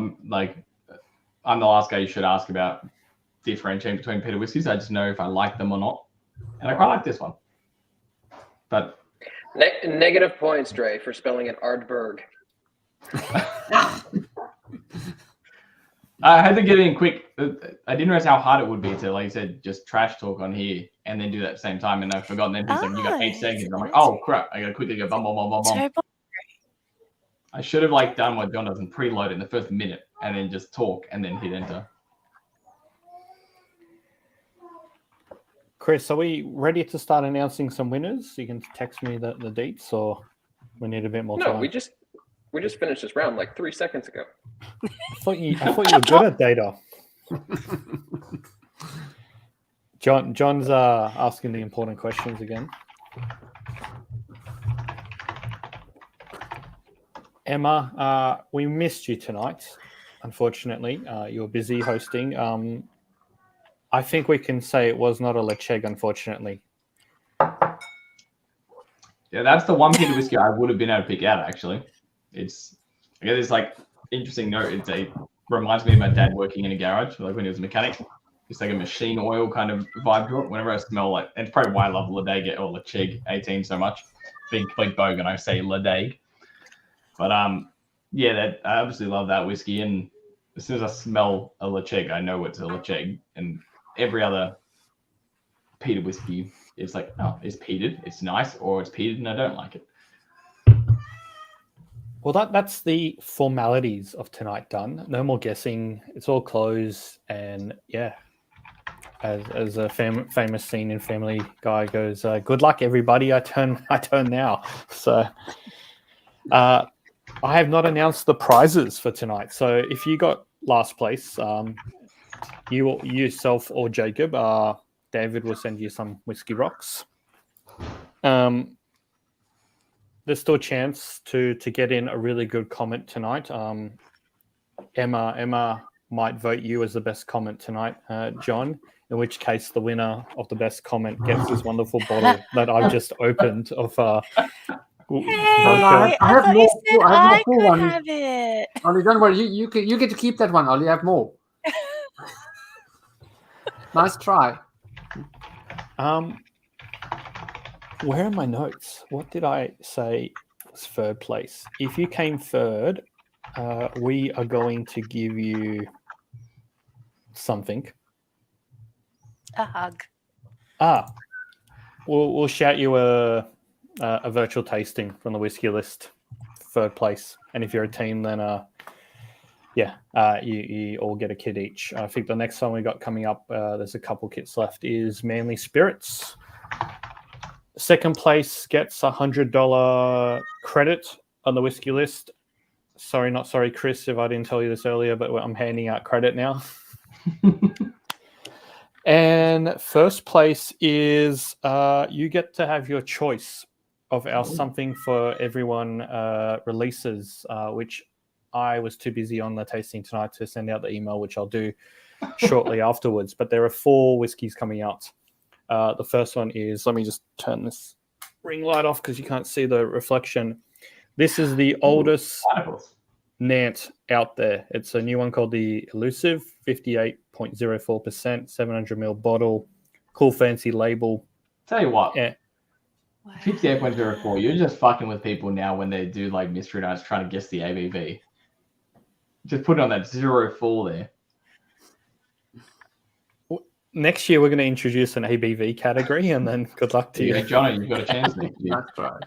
I'm the last guy you should ask about differentiating between peated whiskies. I just know if I like them or not, and I quite like this one. But negative points, Dre, for spelling it Ardbeg. I had to get in quick. I didn't realize how hard it would be to, like you said, just trash talk on here and then do that at the same time. And I've forgotten. Then he's like, "You got 8 seconds." I'm like, "Oh crap! I gotta quickly go bum bum bum bum bum." Turbo. I should have like done what John does and preload in the first minute and then just talk and then hit enter. Chris, are we ready to start announcing some winners? You can text me the deets, or we need a bit more time. No, we just finished this round like 3 seconds ago. I thought you were good at data. John's asking the important questions again. Emma, we missed you tonight. Unfortunately, you were busy hosting. I think we can say it was not a Lecheg, unfortunately. Yeah, that's the one peated whiskey I would have been able to pick out, actually. I guess it's like interesting note. It reminds me of my dad working in a garage, like when he was a mechanic. It's like a machine oil kind of vibe to it. Whenever I smell like, and it's probably why I love Ladeg or Lecheg 18 so much. Being complete bogan, I say Ladeg. But yeah, I absolutely love that whiskey. And as soon as I smell a Lecheg, I know it's a Lecheg. And every other peated whiskey, it's like, oh, it's peated, it's nice, or it's peated and I don't like it. Well, that's the formalities of tonight done. No more guessing. It's all closed, and yeah, as a famous scene in Family Guy goes, "Good luck, everybody. I turn now." So, I have not announced the prizes for tonight. So, if you got last place, you yourself or Jacob, David will send you some whiskey rocks. There's still a chance to get in a really good comment tonight. Emma might vote you as the best comment tonight, John, in which case the winner of the best comment gets this wonderful bottle that I've just opened of Hey, I thought you said I could have it. Ollie, don't worry. You get to keep that one, Ollie. I have more. Nice try. Where are my notes? What did I say was third place? If you came third, we are going to give you something. A hug. We'll shout you a virtual tasting from the whiskey list, third place. And if you're a team, then you all get a kit each. I think the next one we got coming up, there's a couple kits left, is Manly Spirits. Second place gets $100 credit on the whiskey list. Sorry, not sorry, Chris, if I didn't tell you this earlier, but I'm handing out credit now. And first place is you get to have your choice of our Something for Everyone releases, which I was too busy on the tasting tonight to send out the email, which I'll do shortly afterwards. But there are 4 whiskeys coming out. The first one is, let me just turn this ring light off because you can't see the reflection. This is the oldest Nant out there. It's a new one called the Elusive, 58.04%, 700ml bottle, cool fancy label. Tell you what, Yeah. 58.04, you're just fucking with people now when they do like mystery nights trying to guess the ABV. Just put it on that 04 there. Next year, we're going to introduce an ABV category, and then good luck to you. Yeah, Johnny, you've got a chance next year. That's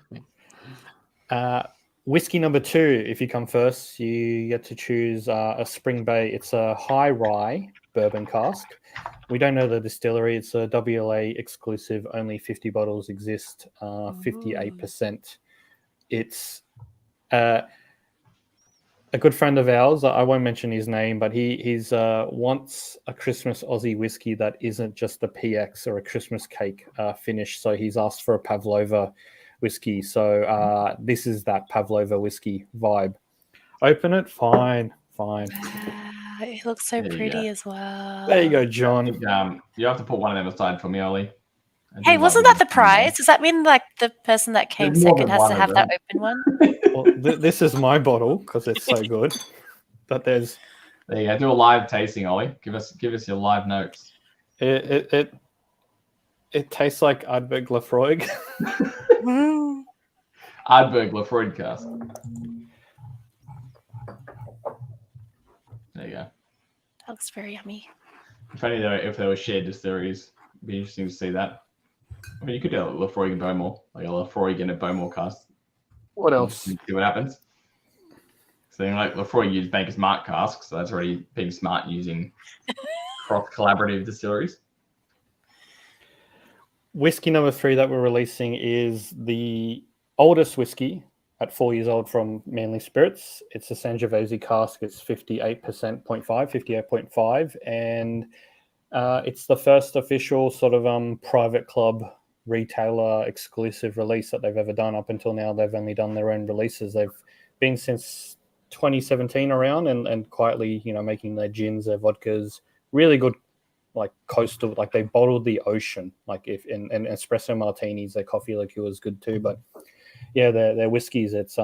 right. Whiskey number 2, if you come first, you get to choose a Spring Bay. It's a high rye bourbon cask. We don't know the distillery. It's a WLA exclusive. Only 50 bottles exist. 58%. It's a good friend of ours. I won't mention his name, but he's wants a Christmas Aussie whiskey that isn't just a PX or a Christmas cake finish. So he's asked for a Pavlova whiskey. So this is that Pavlova whiskey vibe. Open it. Fine. It looks so pretty as well. There you go, John. You have to put one of them aside for me, Ollie. Hey, wasn't that the prize? Does that mean like the person that came second has to have that open one? Well, this is my bottle because it's so good. But there you go. Do a live tasting, Ollie. Give us your live notes. It tastes like Ardbeg Lafroig. Ardbeg Lafroig cask. There you go. That looks very yummy. Funny though, if there were shared distilleries, it'd be interesting to see that. I mean, you could do a Lefroy and Bowmore, like a Lefroy and a Bowmore cast. What else? See what happens. So like Lefroy used Baker's Mark casks, so that's already being smart using cross collaborative distilleries. Whiskey number 3 that we're releasing is the oldest whiskey at 4 years old from Manly Spirits. It's a Sangiovese cask. It's 58.5, and it's the first official sort of private club retailer exclusive release that they've ever done. Up until now, they've only done their own releases. They've been since 2017 around and quietly, making their gins, their vodkas, really good, like coastal, like they bottled the ocean, like and espresso martinis, their coffee liqueur was good too. But yeah, their whiskeys, it's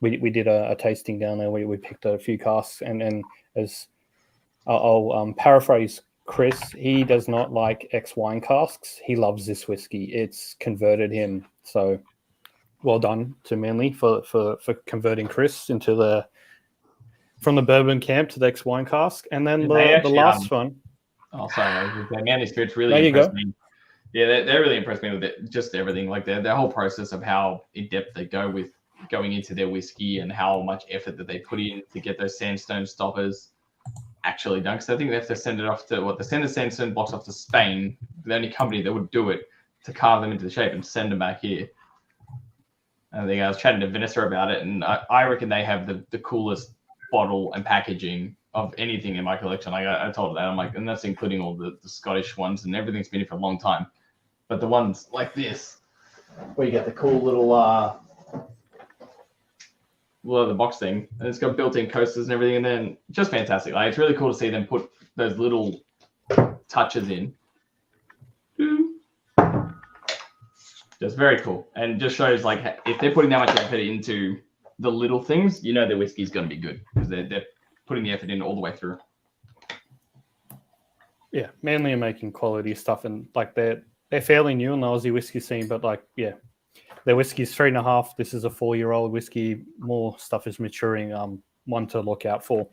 we did a tasting down there. We picked a few casks, and as I'll paraphrase Chris, he does not like ex-wine casks. He loves this whiskey. It's converted him. So well done to Manly for converting Chris from the bourbon camp to the ex-wine cask. And then the last one. Oh, sorry. Manly Spirits really there you impressed go. me. Yeah, they really impressed me with it, just everything, like their whole process of how in depth they go with going into their whiskey and how much effort that they put in to get those sandstone stoppers actually done. Because I think they have to send it off to they send the sandstone blocks off to Spain, the only company that would do it, to carve them into the shape and send them back here. I think I was chatting to Vanessa about it, and I reckon they have the coolest bottle and packaging of anything in my collection. Like I told her that, I'm like, and that's including all the Scottish ones, and everything's been here for a long time. But the ones like this, where you get the cool little the box thing, and it's got built-in coasters and everything, and then just fantastic. Like it's really cool to see them put those little touches in. Just very cool, and just shows like if they're putting that much effort into the little things, their whiskey's going to be good because they're putting the effort in all the way through. Yeah, Manly are making quality stuff, and like they're fairly new in the Aussie whiskey scene, but like their whiskey's 3.5. This is a 4-year-old whiskey. More stuff is maturing. One to look out for.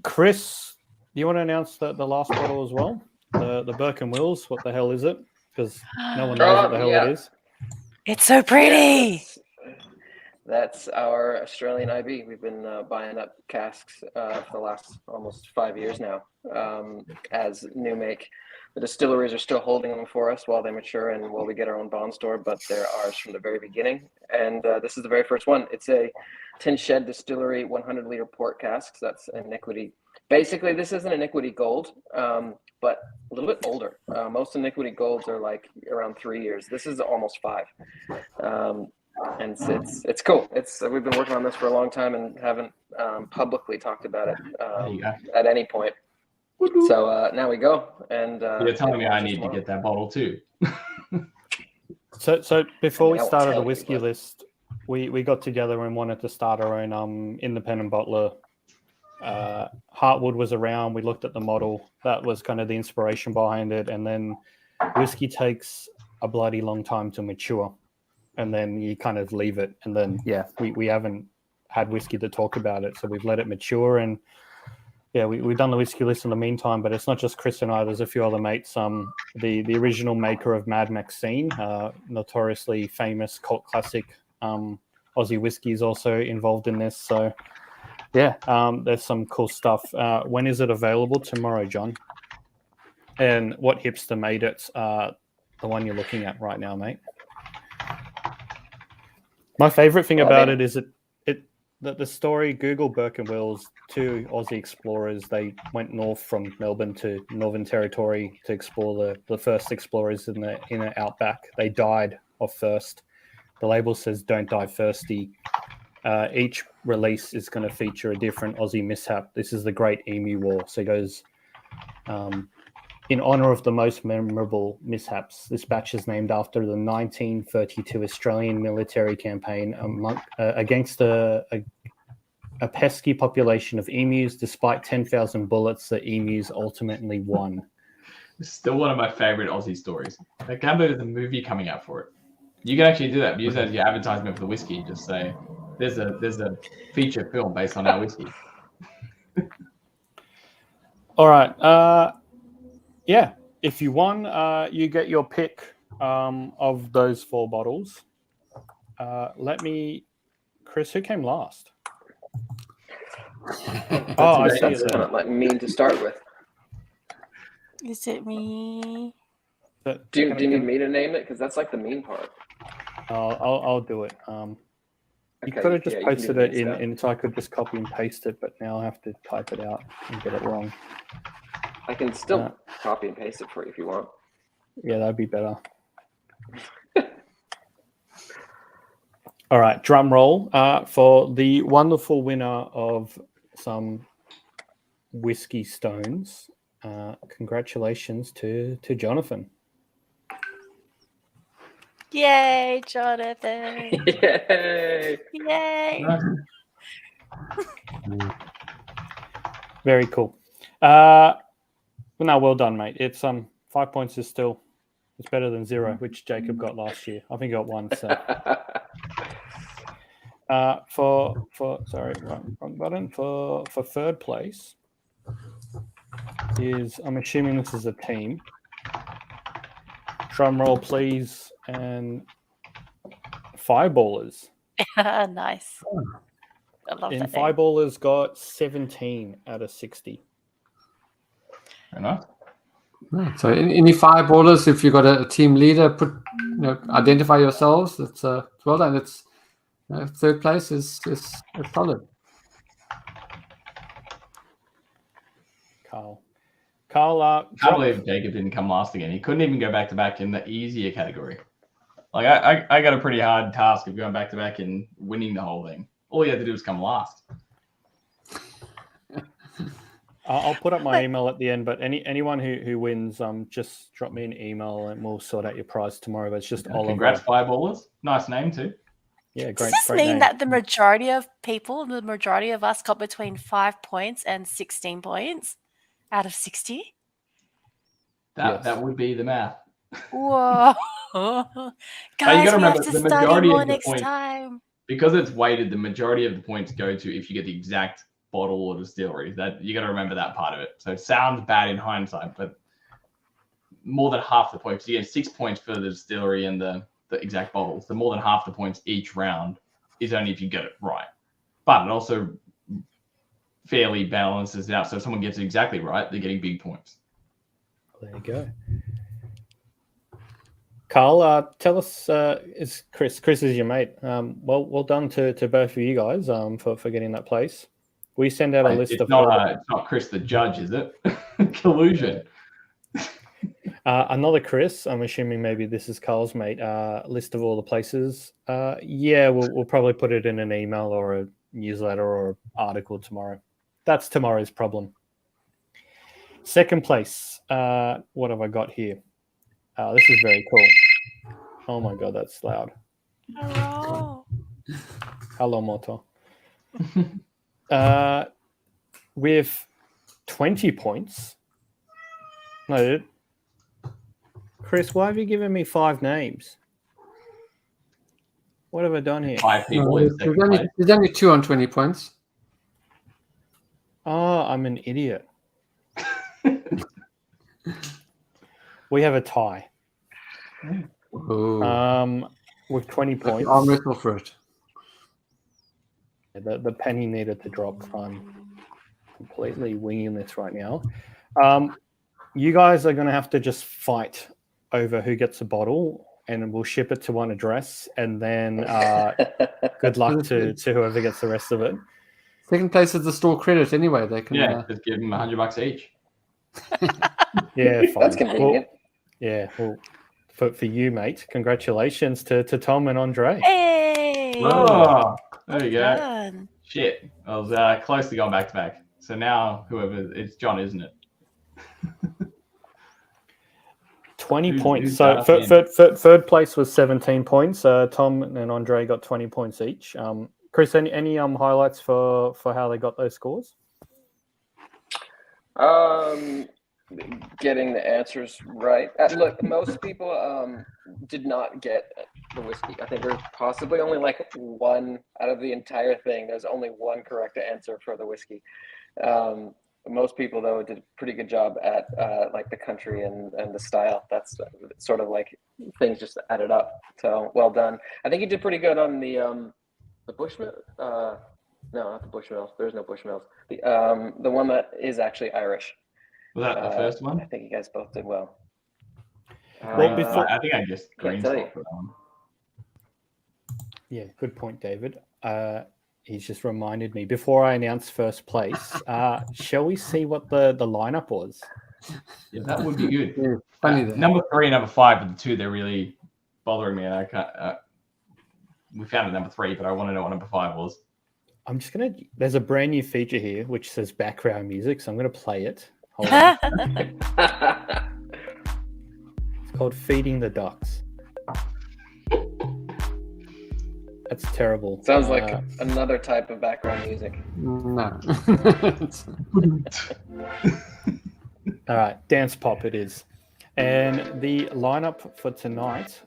Chris, do you want to announce the last bottle as well? The Birkin Wills. What the hell is it? Because no one knows what the hell it is. It's so pretty. That's our Australian IB. We've been buying up casks for the last almost 5 years now as new make. The distilleries are still holding them for us while they mature and while we get our own bond store, but they're ours from the very beginning. And this is the very first one. It's a Tin Shed Distillery 100-liter port cask. So that's Iniquity. Basically, this is an Iniquity Gold, but a little bit older. Most Iniquity Golds are like around 3 years. This is almost 5. And it's cool. We've been working on this for a long time and haven't publicly talked about it at any point. So now we go. And you're telling me I need to get that bottle too. So before we started the whiskey list, we got together and wanted to start our own independent bottler. Heartwood was around. We looked at the model. That was kind of the inspiration behind it. And then whiskey takes a bloody long time to mature. And then you kind of leave it. And then, we haven't had whiskey to talk about it. So we've let it mature. And we've done the whiskey list in the meantime, but it's not just Chris and I. There's a few other mates. The original maker of Mad Maxine, notoriously famous cult classic Aussie whiskey, is also involved in this. So, there's some cool stuff. When is it available? Tomorrow, John. And what hipster made it? The one you're looking at right now, mate. My favorite thing about it is the story. Google Birkin Wills, 2 Aussie explorers. They went north from Melbourne to Northern Territory to explore the first explorers in the outback. They died of thirst. The label says "Don't die thirsty." Each release is going to feature a different Aussie mishap. This is the Great Emu War. So it goes in honor of the most memorable mishaps. This batch is named after the 1932 Australian military campaign against a pesky population of emus. Despite 10,000 bullets, the emus ultimately won. It's still one of my favorite Aussie stories. I can't believe there's a movie coming out for it. You can actually do that. Use that as your advertisement for the whiskey. Just say, there's a feature film based on our whiskey. All right. Yeah. If you won, you get your pick of those 4 bottles. Chris, who came last? Oh, I see That's it kind there. of like mean to start with. Is it me? But Do you can- need me to name it? Because that's like the mean part. I'll do it. You Okay, could have just yeah, you can do posted the it mean stuff. in, so I could just copy and paste it, but now I have to type it out and get it wrong. I can still copy and paste it for you if you want. Yeah, that'd be better. All right, drum roll for the wonderful winner of some whiskey stones. Congratulations to Jonathan. Yay, Jonathan! Yay! Yay! Very cool. Well done, mate. It's 5 points is still it's better than 0, which Jacob got last year. I think he got 1. So wrong button. For third place is, I'm assuming this is a team. Drum roll, please, and Fireballers. Nice. I love And that name. Fireballers got 17 out of 60. Fair enough. Right. So any fireballers, if you've got a team leader, identify yourselves. It's well done. It's third place is solid. Carl, I can't believe Jacob didn't come last again. He couldn't even go back to back in the easier category. Like I got a pretty hard task of going back to back and winning the whole thing. All he had to do was come last. I'll put up my email at the end, but anyone who wins, just drop me an email and we'll sort out your prize tomorrow. But it's just Oliver. Congrats, Fireballers. Nice name too. Yeah, Does great. this great mean name. that the majority of us got between 5 points and 16 points out of 60? That would be the math. Whoa. you Guys, gotta we remember, have to the study majority more of the next points- time. Because it's weighted, the majority of the points go to if you get the exact bottle or distillery. That you got to remember that part of it. So it sounds bad in hindsight, but more than half the points. You get 6 points for the distillery and the exact bottles. So more than half the points each round is only if you get it right. But it also fairly balances it out. So if someone gets it exactly right, they're getting big points. There you go. Carl, tell us, is Chris is your mate. Well done to both of you guys for getting that place. We send out a list It's of not Chris the judge, is it? Collusion. another Chris. I'm assuming maybe this is Carl's mate. List of all the places. Yeah, we'll probably put it in an email or a newsletter or article tomorrow. That's tomorrow's problem. Second place. What have I got here? This is very cool. Oh my god, that's loud. Hello. Hello, Moto. With 20 points. No, Chris, why have you given me 5 names? What have I done here? 5 people in second place. There's only 2 on 20 points. Oh, I'm an idiot. We have a tie. Oh, With 20 points. arm wrestle for it. The penny needed to drop. I'm completely winging this right now. You guys are going to have to just fight over who gets a bottle, and we'll ship it to one address, and then good luck to whoever gets the rest of it. Second place is the store credit anyway. They can. Yeah, just give them $100 each. Yeah, fine. That's convenient. Well, for you, mate, congratulations to Tom and Andre. Hey. Oh, there you go. Done. Shit. I was close to going back to back. So now it's John, isn't it? 20 Who's points. got So up third place was 17 points. Tom and Andre got 20 points each. Chris, any highlights for how they got those scores? Getting the answers right. Look, most people did not get the whiskey. I think there's possibly only like one out of the entire thing. There's only one correct answer for the whiskey. most people though did a pretty good job at like the country and the style. That's sort of like things just added up. So well done. I think you did pretty good on the Bushmill. No, not the Bushmills. There's no Bushmills. The one that is actually Irish. Was that the first one? I think you guys both did well. I think I just green tell you. spot for that one. Yeah, good point, David. He's just reminded me before I announce first place. Shall we see what the lineup was? Yeah, that would be good. Yeah, funny that. Number 3 and number 5 are the two they're really bothering me, and I can't. We found it number 3, but I want to know what number 5 was. I'm just gonna. There's a brand new feature here which says background music, so I'm gonna play it. Hold on. It's called "Feeding the Ducks." That's terrible. Sounds like another type of background music. No. All right, dance pop it is, and the lineup for tonight.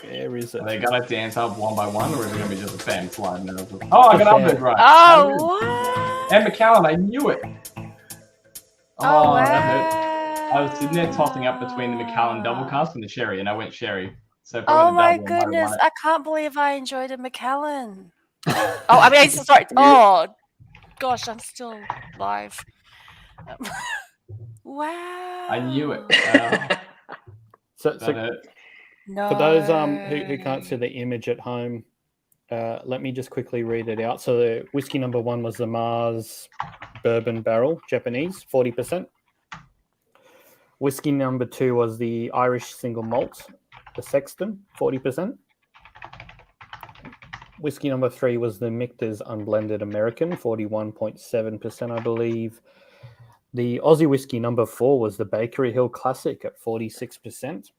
Where is it? Are they gonna dance up one by one, or is it gonna be just a fan slide? Oh, I got Ardbeg right. Oh, what? And McAllen, I knew it. Oh, that wow. hurt. I was sitting there tossing up between the McAllen double cast and the sherry, and I went sherry. So if I Oh went my double, I might have goodness! won it. I can't believe I enjoyed a Macallan. Oh, I mean, sorry. Oh, gosh, I'm still live. Wow. I knew it. So That hurt. No. for those who can't see the image at home, let me just quickly read it out. So the whiskey number 1 was the Mars Bourbon Barrel, Japanese, 40%. Whiskey number 2 was the Irish Single Malt, the Sexton, 40%. Whiskey number 3 was the Michter's Unblended American, 41.7%, I believe. The Aussie whiskey number 4 was the Bakery Hill Classic at 46%.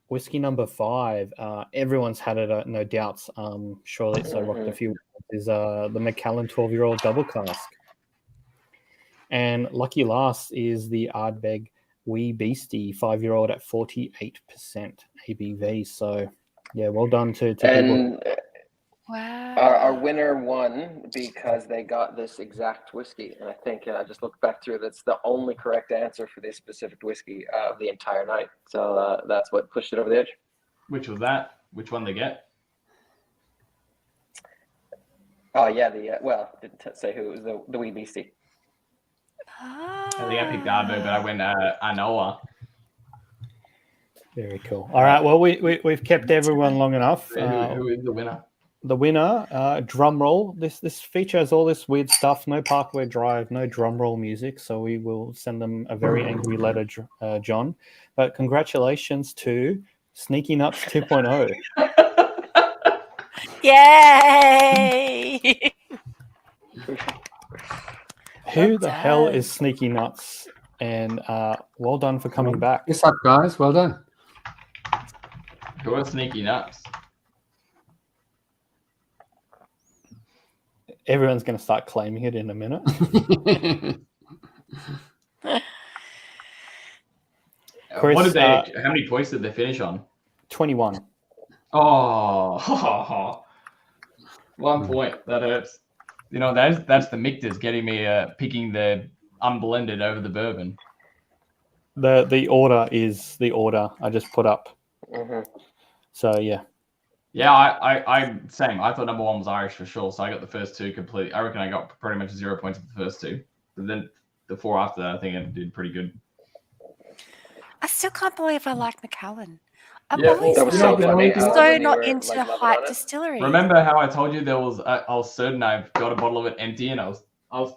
Whiskey number 5, everyone's had it, no doubts. Surely it's rocked a few. Is the Macallan 12-year-old double cask. And lucky last is the Ardbeg Wee Beastie 5-year-old at 48% ABV. So, yeah, well done to people. And Wow. our winner won because they got this exact whiskey. And I think I just looked back through, that's the only correct answer for this specific whiskey of the entire night. So that's what pushed it over the edge. Which was that? Which one they get? Oh, yeah. Didn't say who. It was the Wee Beastie. I think I picked Ardbeg, but I went Anoa. Very cool. All right, well, we've kept everyone long enough. Who is the winner? The winner, drum roll. This feature has all this weird stuff. No Parkway Drive, no drum roll music. So we will send them a very angry letter, John. But congratulations to Sneaky Nuts 2.0. Yay! Who the hell is Sneaky Nuts? And well done for coming back. What's up, guys? Well done. Who are Sneaky Nuts? Everyone's going to start claiming it in a minute. Chris, What did they? How many points did they finish on? 21. Oh, 1 point. That hurts. You know, that's the Michter's getting me picking the unblended over the bourbon. The order is the order I just put up. Mm-hmm. So yeah. Yeah, I same. I thought number 1 was Irish for sure, so I got the first 2 completely. I reckon I got pretty much 0 points for the first 2. But then the 4 after that, I think I did pretty good. I still can't believe I like Macallan. I'm Yeah, always that was so funny. so When you not were, into like, loving hype on it. distilleries. Remember how I told you there was? I was certain I've got a bottle of it empty, and I was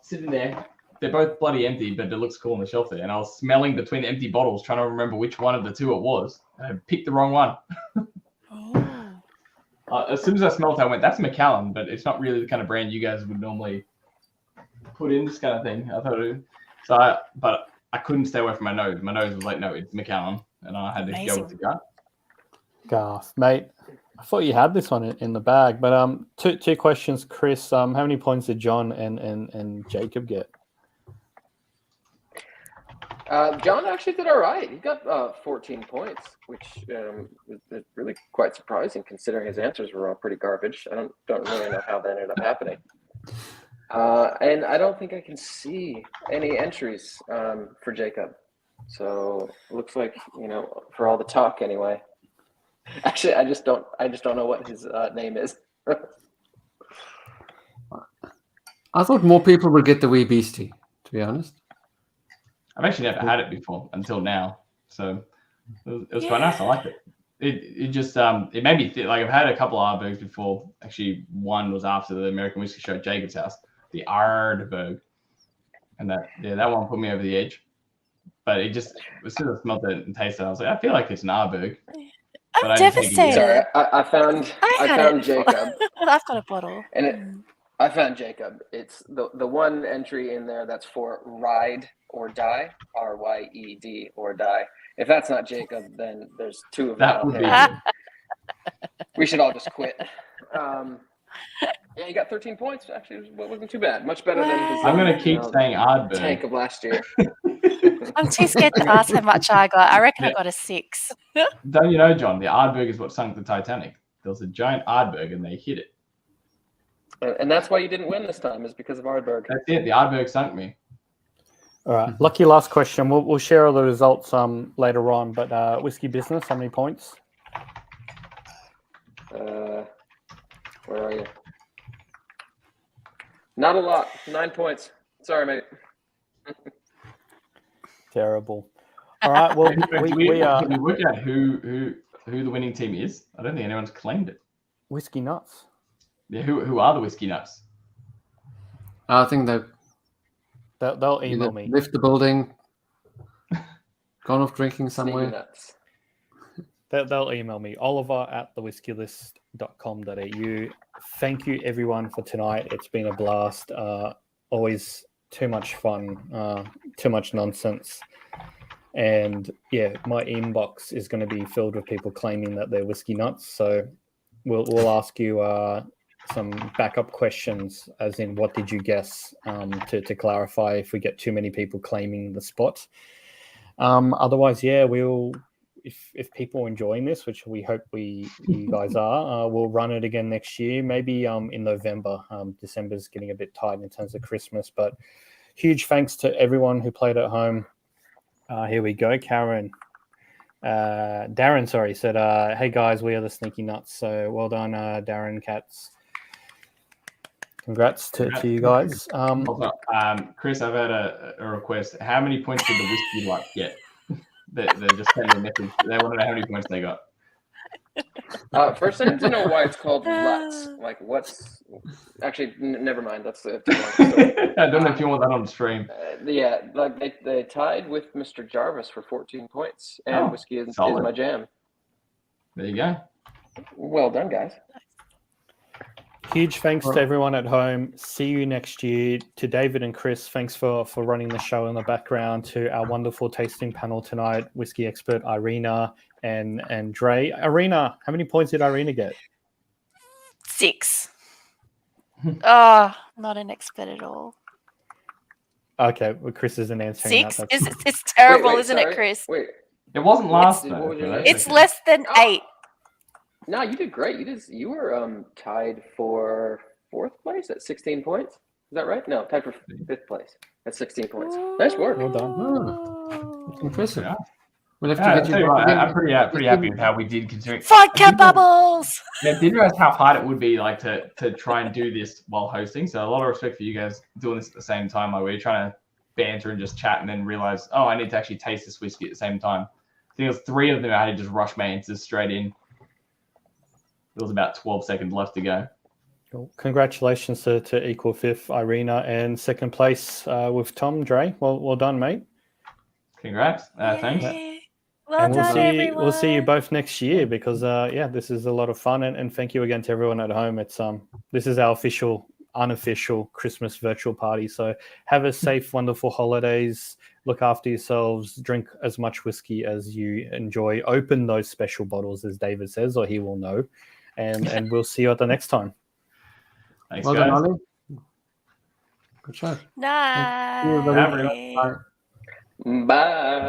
sitting there. They're both bloody empty, but it looks cool on the shelf there. And I was smelling between the empty bottles, trying to remember which one of the 2 it was. And I picked the wrong one. Oh. As soon as I smelled it, I went, "That's Macallan," but it's not really the kind of brand you guys would normally put in this kind of thing. I thought it. But I couldn't stay away from my nose. My nose was like, "No, it's Macallan," and I had to go with the gut. Garth, mate, I thought you had this one in the bag. But two questions, Chris. How many points did John and Jacob get? John actually did all right. He got 14 points, which is really quite surprising considering his answers were all pretty garbage. I don't really know how that ended up happening. And I don't think I can see any entries for Jacob. So looks like, for all the talk anyway. Actually, I just don't know what his name is. I thought more people would get the wee beastie, to be honest. I've actually never had it before until now, so it was quite nice. I liked it. It just it made me think, like, I've had a couple of Ardbegs before. Actually, one was after the American Whiskey Show at Jacob's house, the Ardbeg, and that one put me over the edge. But it just, as soon as I smelled it and tasted it, I was like, I feel like it's an Ardbeg. I'm devastated. Sorry, I found Jacob. I've got a bottle. And I found Jacob. It's the one entry in there that's for ride or die, RYED or die. If that's not Jacob, then there's two of them That out would there. be We should all just quit. Yeah, you got 13 points. Actually, it wasn't too bad. Much better than his. I'm going to keep saying Ardbeg. Tank of last year. I'm too scared to ask how much I got. I reckon I got a 6. Don't you know, John, the Ardbeg is what sunk the Titanic. There was a giant Ardbeg and they hit it. And that's why you didn't win this time, is because of Ardbeg. That's it. The Ardbeg sunk me. All right, lucky last question. We'll share all the results later on. But whiskey business, how many points? Where are you? Not a lot. 9 points. Sorry, mate. Terrible. All right. Well, Can we work out who the winning team is? I don't think anyone's claimed it. Whiskey nuts. Yeah, who are the Whiskey Nuts? I think They'll email me. left the building, gone off drinking Sneaky somewhere. nuts. They'll email me. Oliver@thewhiskylist.com.au. Thank you everyone for tonight. It's been a blast. Always too much fun. Too much nonsense. And yeah, my inbox is going to be filled with people claiming that they're whiskey nuts. So we'll ask you some backup questions, as in what did you guess, to clarify if we get too many people claiming the spot. Otherwise, yeah, we'll. If people are enjoying this, which we hope you guys are, we'll run it again next year, maybe in November. December's getting a bit tight in terms of Christmas, but huge thanks to everyone who played at home. Here we go. Darren, sorry, said, hey guys, we are the Sneaky Nuts. So well done, Darren Katz. Congrats to you guys. Chris, I've had a request. How many points did the Whiskey Nuts get? They're just sending a message. They want to know how many points they got. First, I need to know why it's called Lutz. Like, what's actually? Never mind. That's the. I don't know if you want that on the stream. Yeah, like they tied with Mr. Jarvis for 14 points, and whiskey is my jam. There you go. Well done, guys. Huge thanks to everyone at home. See you next year. To David and Chris, thanks for running the show in the background. To our wonderful tasting panel tonight, whiskey expert Irina and Dre. Irina, how many points did Irina get? 6. Oh, not an expert at all. Okay, well, Chris isn't answering 6? that. It's terrible, Wait, isn't sorry. it, Chris? Wait. It wasn't last. It's less than 8. No, you did great. You were tied for 4th place at 16 points. Is that right? No, tied for 5th place at 16 points. Nice work. Well done. That's impressive. Yeah. We'll have to get you. I'm pretty happy with how we did, considering. Vodka bubbles. I didn't realize how hard it would be, like, to try and do this while hosting. So a lot of respect for you guys doing this at the same time. Like, we're trying to banter and just chat, and then realize, I need to actually taste this whiskey at the same time. I think it was 3 of them I had to just rush my answers straight in. There was about 12 seconds left to go. Cool. Congratulations to equal 5th, Irina, and 2nd place with Tom. Dre, well done, mate. Congrats. Thanks. Well and done, everyone. We'll see you both next year, because this is a lot of fun, and thank you again to everyone at home. It's this is our unofficial Christmas virtual party. So have a safe, wonderful holidays. Look after yourselves. Drink as much whiskey as you enjoy. Open those special bottles, as David says, or he will know. And we'll see you at the next time. Thanks, Well guys. done, Ollie. Good show. Nice. Thank you, everybody. Bye. Bye.